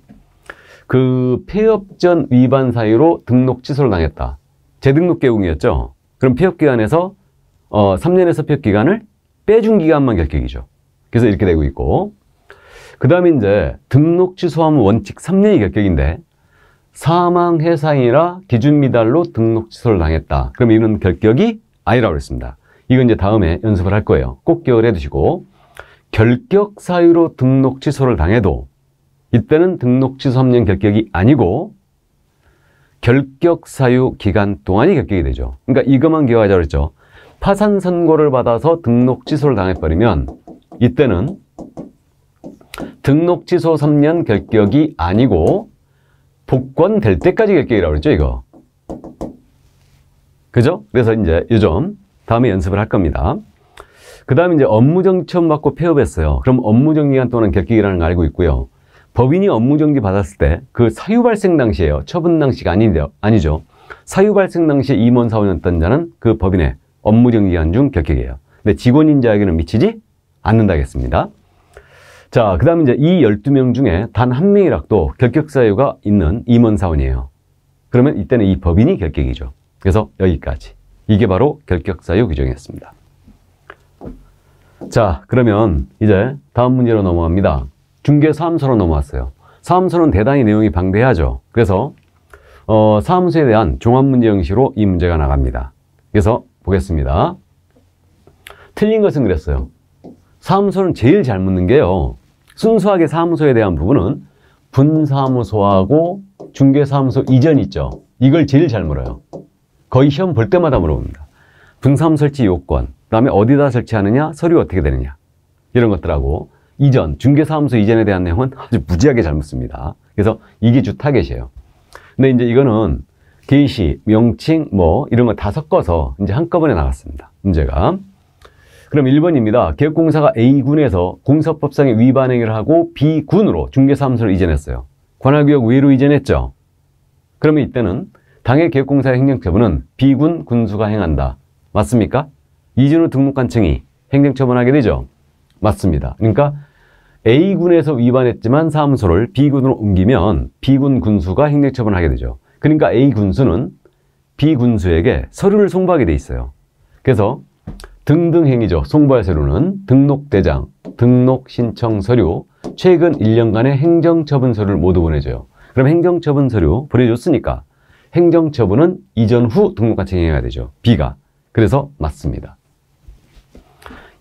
그 폐업전 위반 사유로 등록 취소를 당했다. 재등록 개국이었죠. 그럼 폐업기간에서 3년에서 폐업기간을 빼준 기간만 격격이죠. 그래서 이렇게 되고 있고 그 다음에 이제 등록 취소하면 원칙 3년이 격격인데 사망 해상이라 기준 미달로 등록 취소를 당했다. 그럼 이는 결격이 아니라고 했습니다. 이건 이제 다음에 연습을 할 거예요. 꼭 기억을 해두시고 결격 사유로 등록 취소를 당해도 이때는 등록 취소 3년 결격이 아니고 결격 사유 기간 동안이 결격이 되죠. 그러니까 이것만 기억하자고 그랬죠. 파산 선고를 받아서 등록 취소를 당해버리면 이때는 등록 취소 3년 결격이 아니고 복권될 때까지 결격이라고 그랬죠, 이거. 그죠? 그래서 이제 이 점 다음에 연습을 할 겁니다. 그 다음에 이제 업무정지 처분받고 폐업했어요. 그럼 업무정지 기간 동안 결격이라는 걸 알고 있고요. 법인이 업무정지 받았을 때 그 사유 발생 당시에요. 처분 당시가 아니죠. 사유 발생 당시에 임원 사원이었던 자는 그 법인의 업무정지 기간 중 결격이에요. 근데 직원인자에게는 미치지 않는다겠습니다. 자, 그 다음에 이제 이 12명 중에 단 한 명이라도 결격 사유가 있는 임원 사원이에요. 그러면 이때는 이 법인이 결격이죠. 그래서 여기까지. 이게 바로 결격 사유 규정이었습니다. 자, 그러면 이제 다음 문제로 넘어갑니다. 중개사무소로 넘어왔어요. 사무소는 대단히 내용이 방대하죠. 그래서 사무소에 대한 종합문제 형식으로 이 문제가 나갑니다. 그래서 보겠습니다. 틀린 것은 그랬어요. 사무소는 제일 잘 묻는 게요. 순수하게 사무소에 대한 부분은 분사무소하고 중개사무소 이전 있죠. 이걸 제일 잘 물어요. 거의 시험 볼 때마다 물어봅니다. 분사무소 설치 요건, 그 다음에 어디다 설치하느냐, 서류 어떻게 되느냐 이런 것들하고 이전, 중개사무소 이전에 대한 내용은 아주 무지하게 잘 묻습니다. 그래서 이게 주 타겟이에요. 근데 이제 이거는 게시, 명칭, 뭐 이런 거 다 섞어서 이제 한꺼번에 나갔습니다. 문제가. 그럼 1번입니다. 개업공사가 A군에서 공사법상의 위반 행위를 하고 B군으로 중개사무소를 이전했어요. 관할구역 외로 이전했죠. 그러면 이때는 당해 개업공사의 행정처분은 B군 군수가 행한다. 맞습니까? 이전 후 등록한 층이 행정처분하게 되죠. 맞습니다. 그러니까 A군에서 위반했지만 사무소를 B군으로 옮기면 B군 군수가 행정처분하게 되죠. 그러니까 A군수는 B군수에게 서류를 송부하게 돼 있어요. 그래서 등등 행위죠. 송부할 서류는 등록대장, 등록신청 서류, 최근 1년간의 행정처분 서류를 모두 보내줘요. 그럼 행정처분 서류 보내줬으니까 행정처분은 이전 후 등록한 층이 해야 되죠. B가. 그래서 맞습니다.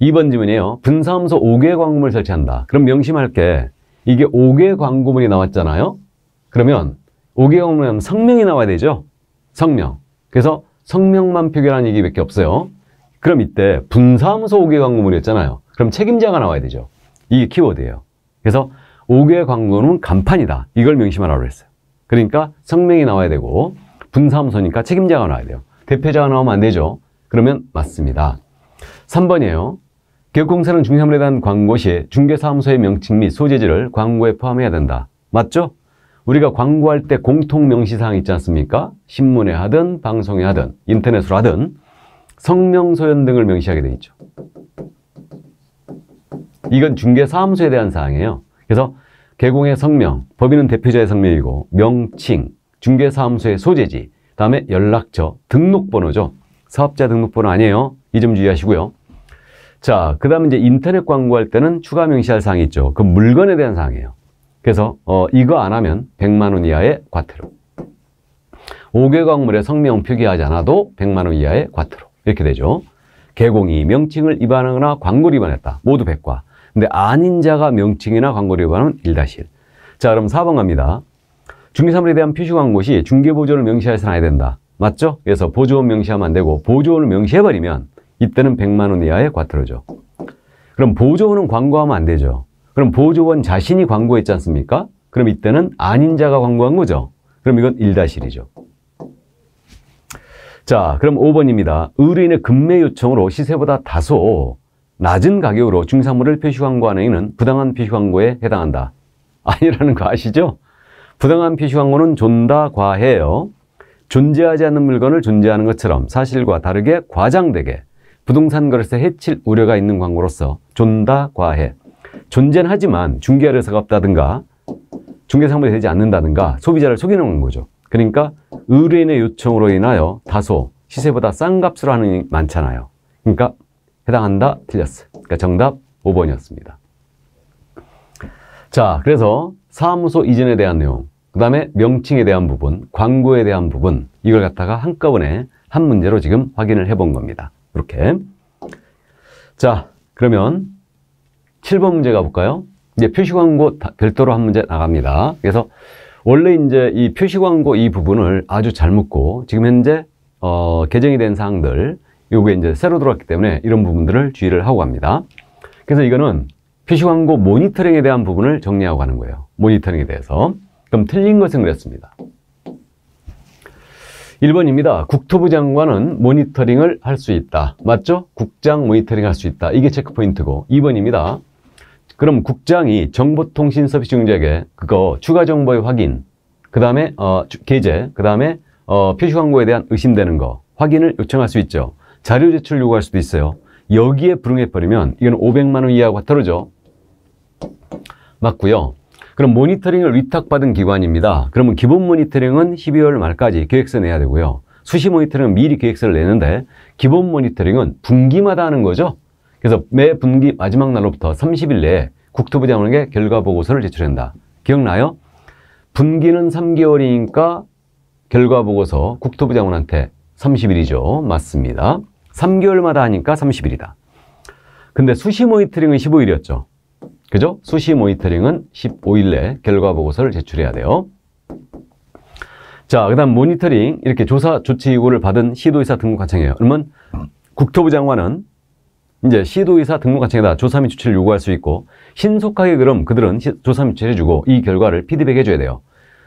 2번 질문이에요. 분사무소 5개 광고물을 설치한다. 그럼 명심할 게 이게 5개 광고물이 나왔잖아요. 그러면 5개 광고물이 하면 성명이 나와야 되죠. 성명. 그래서 성명만 표결한 얘기밖에 없어요. 그럼 이때 분사무소 5개 광고물이었잖아요. 그럼 책임자가 나와야 되죠. 이게 키워드예요. 그래서 5개 광고물은 간판이다. 이걸 명심하라고 했어요. 그러니까 성명이 나와야 되고 분사무소니까 책임자가 나와야 돼요. 대표자가 나오면 안 되죠. 그러면 맞습니다. 3번이에요. 개업공사는 중개사무소에 대한 광고 시 중개사무소의 명칭 및 소재지를 광고에 포함해야 된다. 맞죠? 우리가 광고할 때 공통 명시사항 있지 않습니까? 신문에 하든 방송에 하든 인터넷으로 하든 성명소연 등을 명시하게 돼 있죠. 이건 중개사무소에 대한 사항이에요. 그래서 개공의 성명, 법인은 대표자의 성명이고 명칭, 중개사무소의 소재지, 다음에 연락처, 등록번호죠. 사업자 등록번호 아니에요. 이 점 주의하시고요. 자, 그 다음에 이제 인터넷 광고할 때는 추가 명시할 사항이 있죠. 그 물건에 대한 사항이에요. 그래서 이거 안 하면 100만 원 이하의 과태료. 5개 광물의 성명 표기하지 않아도 100만 원 이하의 과태료. 이렇게 되죠. 개공이 명칭을 위반하거나 광고를 위반했다. 모두 100과. 근데 아닌 자가 명칭이나 광고를 위반하면 1-1. 자, 그럼 4번 갑니다. 중개사물에 대한 표시 광고 시 중개보조를 명시해서는 안 된다. 맞죠? 그래서 보조원 명시하면 안 되고 보조원을 명시해버리면 이때는 100만 원 이하의 과태료죠. 그럼 보조원은 광고하면 안 되죠. 그럼 보조원 자신이 광고했지 않습니까? 그럼 이때는 아닌 자가 광고한 거죠. 그럼 이건 1-1이죠. 자, 그럼 5번입니다. 의뢰인의 급매 요청으로 시세보다 다소 낮은 가격으로 중개사물을 표시 광고하는 행위는 부당한 표시 광고에 해당한다. 아니라는 거 아시죠? 부당한 표시 광고는 존다 과해요. 존재하지 않는 물건을 존재하는 것처럼 사실과 다르게 과장되게 부동산 거래세 해칠 우려가 있는 광고로서 존다 과해. 존재는 하지만 중개할 의사가 없다든가 중개사물이 되지 않는다든가 소비자를 속이는 광고죠. 그러니까 의뢰인의 요청으로 인하여 다소 시세보다 싼 값으로 하는 게 많잖아요. 그러니까 해당한다, 틀렸어. 그러니까 정답 5번이었습니다. 자, 그래서 사무소 이전에 대한 내용, 그 다음에 명칭에 대한 부분, 광고에 대한 부분, 이걸 갖다가 한꺼번에 한 문제로 지금 확인을 해본 겁니다. 이렇게. 자, 그러면 7번 문제 가볼까요? 이제 표시광고 별도로 한 문제 나갑니다. 그래서 원래 이제 이 표시광고 이 부분을 아주 잘 묻고 지금 현재 개정이 된 사항들, 요게 이제 새로 들어왔기 때문에 이런 부분들을 주의를 하고 갑니다. 그래서 이거는 표시광고 모니터링에 대한 부분을 정리하고 가는 거예요. 모니터링에 대해서. 그럼 틀린 것은 그랬습니다. 1번입니다. 국토부 장관은 모니터링을 할 수 있다. 맞죠? 국장 모니터링 할 수 있다. 이게 체크포인트고. 2번입니다. 그럼 국장이 정보통신서비스중재에게 그거 추가 정보의 확인, 그 다음에 게재, 그 다음에 표시광고에 대한 의심되는 거 확인을 요청할 수 있죠. 자료 제출 요구할 수도 있어요. 여기에 불응해버리면 이건 500만 원 이하가 과태료죠. 맞고요. 그럼 모니터링을 위탁받은 기관입니다. 그러면 기본 모니터링은 12월 말까지 계획서 내야 되고요. 수시 모니터링은 미리 계획서를 내는데 기본 모니터링은 분기마다 하는 거죠. 그래서 매 분기 마지막 날로부터 30일 내에 국토부 장관에게 결과 보고서를 제출한다. 기억나요? 분기는 3개월이니까 결과 보고서 국토부 장관한테 30일이죠. 맞습니다. 3개월마다 하니까 30일이다. 근데 수시 모니터링은 15일이었죠. 그죠? 수시 모니터링은 15일 내에 결과 보고서를 제출해야 돼요. 자, 그 다음 모니터링 이렇게 조사 조치 요구를 받은 시도의사 등록 과청이에요. 그러면 국토부 장관은 이제 시도의사 등록 과청에다 조사 및 조치를 요구할 수 있고 신속하게 그럼 그들은 조사 및 조치를 해주고 이 결과를 피드백 해줘야 돼요.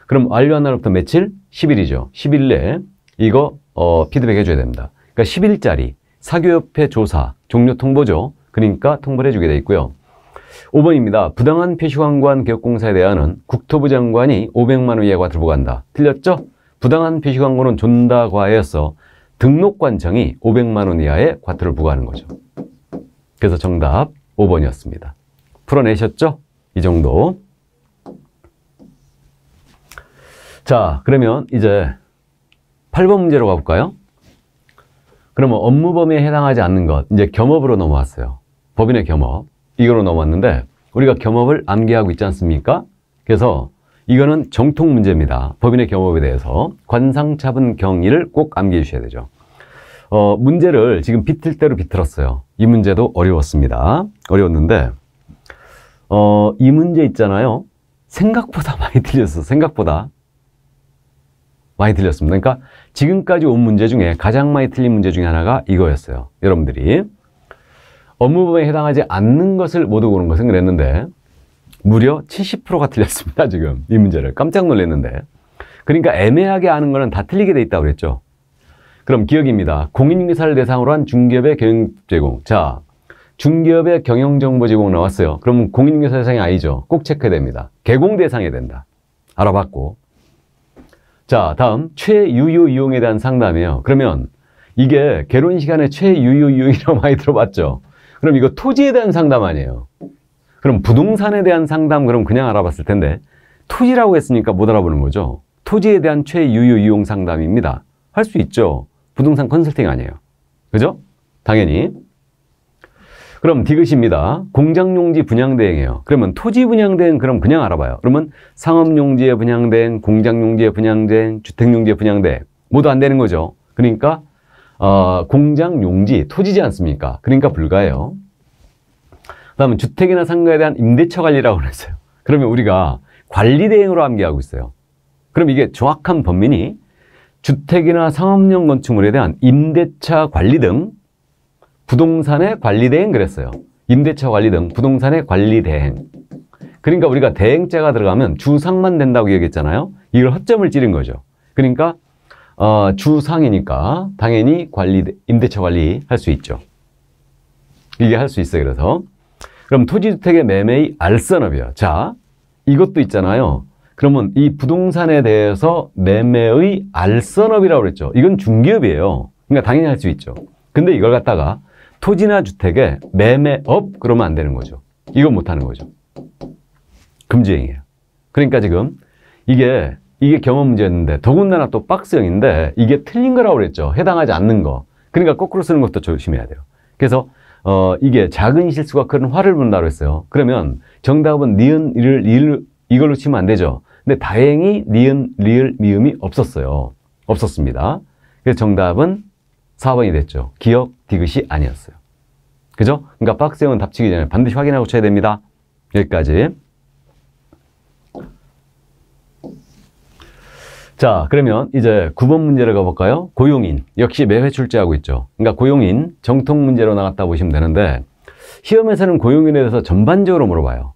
그럼 완료한 날부터 며칠? 10일이죠. 10일 내에 이거 피드백 해줘야 됩니다. 그러니까 10일짜리 사교협회 조사 종료 통보죠. 그러니까 통보를 해주게 돼 있고요. 5번입니다. 부당한 표시광고한 개업공사에 대한은 국토부 장관이 500만 원 이하 과태료 부과한다. 틀렸죠? 부당한 표시광고는 존다 과해였어. 등록관청이 500만 원 이하의 과태료를 부과하는 거죠. 그래서 정답 5번이었습니다. 풀어내셨죠? 이 정도. 자, 그러면 이제 8번 문제로 가볼까요? 그러면 업무 범위에 해당하지 않는 것, 이제 겸업으로 넘어왔어요. 법인의 겸업. 이거로 넘어왔는데 우리가 겸업을 암기하고 있지 않습니까? 그래서 이거는 정통 문제입니다. 법인의 겸업에 대해서 관상차분 경위를 꼭 암기해 주셔야 되죠. 문제를 지금 비틀 대로 비틀었어요. 이 문제도 어려웠습니다. 어려웠는데 이 문제 있잖아요. 생각보다 많이 틀렸어. 생각보다 많이 틀렸습니다. 그러니까 지금까지 온 문제 중에 가장 많이 틀린 문제 중에 하나가 이거였어요. 여러분들이 업무범위에 해당하지 않는 것을 모두 고른 것은 그랬는데 무려 70%가 틀렸습니다. 지금 이 문제를 깜짝 놀랐는데 그러니까 애매하게 아는 거는 다 틀리게 돼 있다고 그랬죠. 그럼 기억입니다. 공인중개사를 대상으로 한 중개업의 경영 제공. 자, 중개업의 경영정보 제공 나왔어요. 그럼 공인중개사 대상이 아니죠. 꼭 체크해야 됩니다. 개공 대상이 된다. 알아봤고. 자, 다음 최유효 이용에 대한 상담이에요. 그러면 이게 개론 시간에 최유효 이용이라고 많이 들어봤죠. 그럼 이거 토지에 대한 상담 아니에요. 그럼 부동산에 대한 상담 그럼 그냥 알아봤을 텐데 토지라고 했으니까 못 알아보는 거죠. 토지에 대한 최유효 이용 상담입니다. 할 수 있죠. 부동산 컨설팅 아니에요. 그죠? 당연히. 그럼 디귿입니다. 공장용지 분양대행이에요. 그러면 토지 분양대행 그럼 그냥 알아봐요. 그러면 상업용지의 분양대행, 공장용지의 분양대행, 주택용지의 분양대행. 모두 안 되는 거죠. 그러니까 공장 용지, 토지지 않습니까? 그러니까 불가해요. 그다음은 주택이나 상가에 대한 임대차 관리라고 그랬어요. 그러면 우리가 관리대행으로 암기하고 있어요. 그럼 이게 정확한 범민이 주택이나 상업용 건축물에 대한 임대차 관리 등 부동산의 관리대행 그랬어요. 임대차 관리 등 부동산의 관리대행. 그러니까 우리가 대행자가 들어가면 주상만 된다고 얘기했잖아요. 이걸 허점을 찌른 거죠. 그러니까 주상이니까 당연히 임대차 관리 할 수 있죠. 이게 할 수 있어요. 그래서 그럼 토지주택의 매매의 알선업이요. 자, 이것도 있잖아요. 그러면 이 부동산에 대해서 매매의 알선업이라고 그랬죠. 이건 중개업이에요. 그러니까 당연히 할 수 있죠. 근데 이걸 갖다가 토지나 주택의 매매업 그러면 안 되는 거죠. 이건 못 하는 거죠. 금지행위예요. 그러니까 지금 이게 경험 문제였는데 더군다나 또 박스형인데 이게 틀린 거라고 그랬죠. 해당하지 않는 거. 그러니까 거꾸로 쓰는 것도 조심해야 돼요. 그래서 이게 작은 실수가 큰 화를 분다고 했어요. 그러면 정답은 니은, 리을 이걸로 치면 안 되죠. 근데 다행히 니은, 리을, 미음이 없었어요. 없었습니다. 그래서 정답은 4번이 됐죠. 기억, 디귿이 아니었어요. 그죠? 그러니까 박스형은 답치기 전에 반드시 확인하고 쳐야 됩니다. 여기까지. 자, 그러면 이제 9번 문제를 가볼까요? 고용인. 역시 매회 출제하고 있죠. 그러니까 고용인, 정통 문제로 나갔다 보시면 되는데 시험에서는 고용인에 대해서 전반적으로 물어봐요.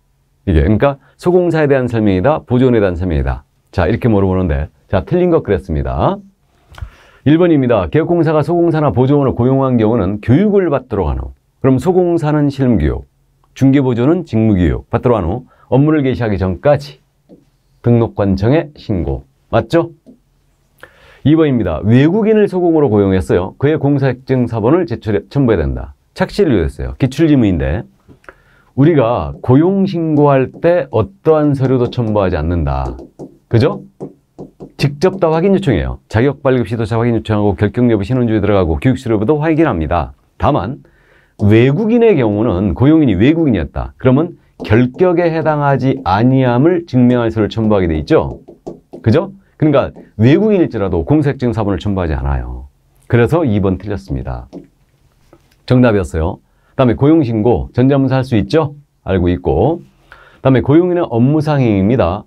이게 그러니까 소공사에 대한 설명이다, 보존에 대한 설명이다. 자, 이렇게 물어보는데 자, 틀린 것 그랬습니다. 1번입니다. 개업공사가 소공사나 보조원을 고용한 경우는 교육을 받도록 한 후, 그럼 소공사는 실무교육, 중개보조는 직무교육 받도록 한 후 업무를 개시하기 전까지 등록관청에 신고. 맞죠? 2번입니다. 외국인을 소공으로 고용했어요. 그의 공사증 사본을 첨부해야 된다. 착시를 요했어요. 기출지문인데 우리가 고용신고할 때 어떠한 서류도 첨부하지 않는다. 그죠? 직접 다 확인 요청해요. 자격 발급 시도자 확인 요청하고 결격 여부 신원주에 들어가고 교육서류부도 확인합니다. 다만 외국인의 경우는 고용인이 외국인이었다. 그러면 결격에 해당하지 아니함을 증명할 서류를 첨부하게 돼 있죠. 그죠? 그러니까 외국인일지라도 공사증 사본을 첨부하지 않아요. 그래서 2번 틀렸습니다. 정답이었어요. 다음에 고용신고, 전자문서 할 수 있죠? 알고 있고. 다음에 고용인의 업무상행위입니다.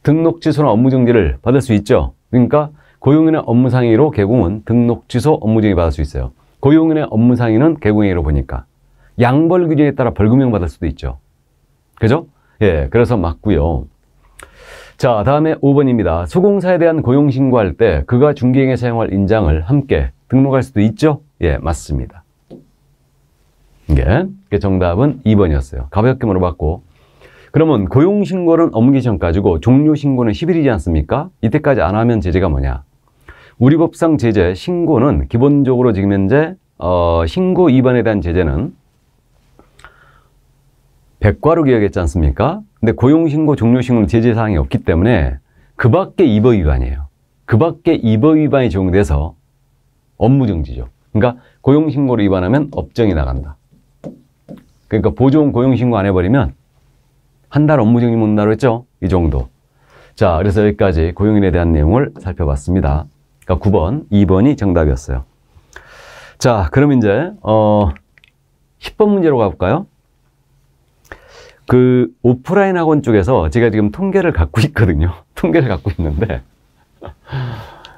등록 취소나 업무정지를 받을 수 있죠? 그러니까 고용인의 업무상행위로 개공은 등록 취소, 업무정지 받을 수 있어요. 고용인의 업무상행위는 개공행위로 보니까. 양벌 규정에 따라 벌금형 받을 수도 있죠. 그죠? 예, 그래서 맞고요. 자, 다음에 5번입니다. 소공사에 대한 고용신고할 때 그가 중개행에 사용할 인장을 함께 등록할 수도 있죠? 예, 맞습니다. 이게 정답은 2번이었어요. 가볍게 물어봤고. 그러면 고용신고는 업무개시 전까지고 종료신고는 10일이지 않습니까? 이때까지 안 하면 제재가 뭐냐? 우리 법상 제재, 신고는 기본적으로 지금 현재 신고 2번에 대한 제재는 100과로 기억했지 않습니까? 근데 고용신고, 종료신고는 제재사항이 없기 때문에 그 밖에 2번 위반이에요. 그 밖에 2번 위반이 적용돼서 업무정지죠. 그러니까 고용신고를 위반하면 업정이 나간다. 그러니까 보조원 고용신고 안 해버리면 한 달 업무정지 묻는다고 했죠? 이 정도. 자, 그래서 여기까지 고용인에 대한 내용을 살펴봤습니다. 그러니까 9번, 2번이 정답이었어요. 자, 그럼 이제 10번 문제로 가볼까요? 그 오프라인 학원 쪽에서 제가 지금 통계를 갖고 있거든요. 통계를 갖고 있는데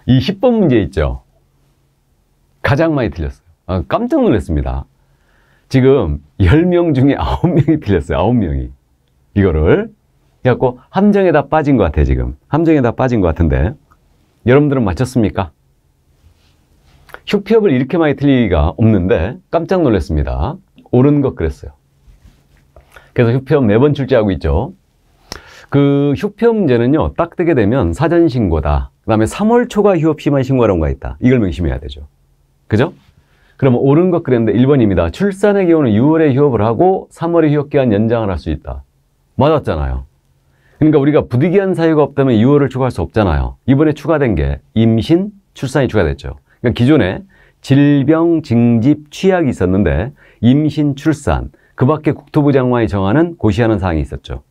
이 10번 문제 있죠? 가장 많이 틀렸어요. 깜짝 놀랐습니다. 지금 10명 중에 9명이 틀렸어요. 9명이. 이거를. 그래갖고 함정에 다 빠진 것 같아요. 지금. 함정에 다 빠진 것 같은데 여러분들은 맞췄습니까? 휴피업을 이렇게 많이 틀릴 리가 없는데 깜짝 놀랐습니다. 옳은 것 그랬어요. 그래서 휴피업 매번 출제하고 있죠. 그 휴피업 문제는요. 딱 뜨게 되면 사전신고다. 그 다음에 3월 초과 휴업 시만 신고하는 거 있다. 이걸 명심해야 되죠. 그죠? 그러면 옳은 것 그랬는데 1번입니다. 출산의 경우는 6월에 휴업을 하고 3월에 휴업기간 연장을 할 수 있다. 맞았잖아요. 그러니까 우리가 부득이한 사유가 없다면 6월을 추가할 수 없잖아요. 이번에 추가된 게 임신, 출산이 추가됐죠. 그러니까 기존에 질병, 징집, 취약이 있었는데 임신, 출산, 그 밖에 국토부 장관이 정하는 고시하는 사항이 있었죠.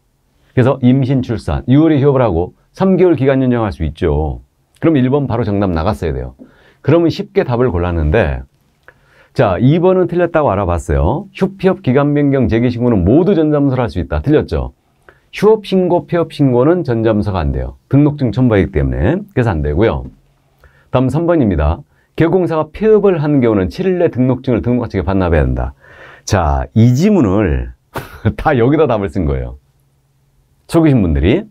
그래서 임신, 출산, 6월에 휴업을 하고 3개월 기간 연장할 수 있죠. 그럼 1번 바로 정답 나갔어야 돼요. 그러면 쉽게 답을 골랐는데, 자, 2번은 틀렸다고 알아봤어요. 휴피업 기간 변경 재개 신고는 모두 전자문서로 할 수 있다. 틀렸죠? 휴업 신고, 폐업 신고는 전자문서가 안 돼요. 등록증 첨부하기 때문에. 그래서 안 되고요. 다음 3번입니다. 개공사가 폐업을 하는 경우는 7일 내 등록증을 등록과측에 반납해야 한다. 자, 이 지문을 다 여기다 답을 쓴 거예요. 속으신 분들이.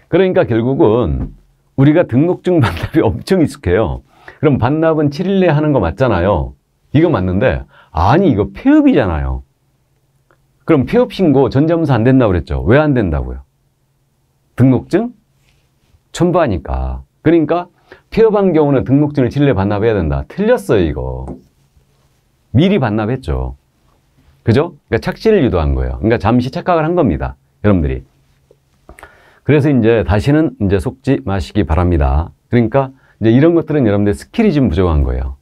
그러니까 결국은 우리가 등록증 반납이 엄청 익숙해요. 그럼 반납은 7일 내에 하는 거 맞잖아요. 이거 맞는데, 아니, 이거 폐업이잖아요. 그럼 폐업 신고 전자문서 안 된다고 그랬죠. 왜 안 된다고요? 등록증 첨부하니까. 그러니까 폐업한 경우는 등록증을 7일 내에 반납해야 된다. 틀렸어요, 이거. 미리 반납했죠. 그죠? 그러니까 착시를 유도한 거예요. 그러니까 잠시 착각을 한 겁니다. 여러분들이. 그래서 이제 다시는 이제 속지 마시기 바랍니다. 그러니까 이제 이런 것들은 여러분들 스킬이 좀 부족한 거예요.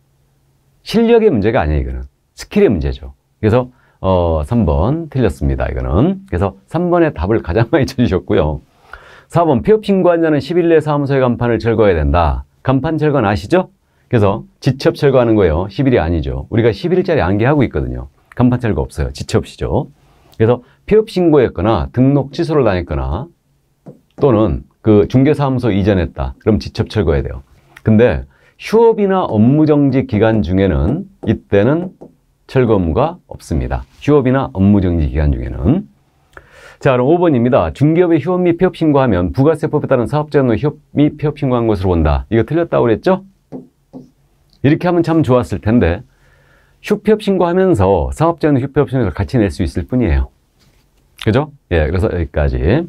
실력의 문제가 아니에요, 이거는. 스킬의 문제죠. 그래서 3번 틀렸습니다, 이거는. 그래서 3번의 답을 가장 많이 쳐주셨고요. 4번 폐업 신고한 자는 10일 내에 사무소의 간판을 철거해야 된다. 간판 철거는 아시죠? 그래서 지체 없이 철거하는 거예요. 10일이 아니죠. 우리가 10일짜리 안개하고 있거든요. 간판 철거 없어요. 지체 없이죠. 그래서 폐업 신고했거나 등록 취소를 당했거나 또는 그 중개사무소 이전했다. 그럼 지첩 철거해야 돼요. 근데 휴업이나 업무정지 기간 중에는 이때는 철거 의무가 없습니다. 휴업이나 업무정지 기간 중에는. 자, 그럼 5번입니다. 중개업의 휴업 및 폐업 신고하면 부가세법에 따른 사업자의 휴업 및 폐업 신고한 것으로 본다. 이거 틀렸다고 그랬죠? 이렇게 하면 참 좋았을 텐데 휴폐업 신고하면서 사업자는 휴폐업 신고를 같이 낼 수 있을 뿐이에요. 그죠? 예, 그래서 여기까지.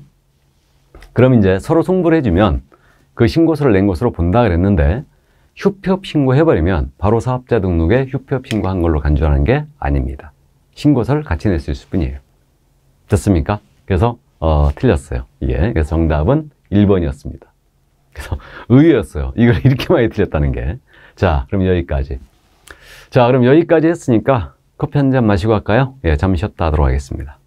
그럼 이제 서로 송부를 해주면 그 신고서를 낸 것으로 본다 그랬는데 휴폐업 신고해버리면 바로 사업자 등록에 휴폐업 신고한 걸로 간주하는 게 아닙니다. 신고서를 같이 낼 수 있을 뿐이에요. 됐습니까? 그래서 틀렸어요. 이게. 그래서 정답은 1번이었습니다. 그래서 의외였어요. 이걸 이렇게 많이 틀렸다는 게. 자, 그럼 여기까지. 자, 그럼 여기까지 했으니까 커피 한 잔 마시고 할까요? 예, 잠시 쉬었다 하도록 하겠습니다.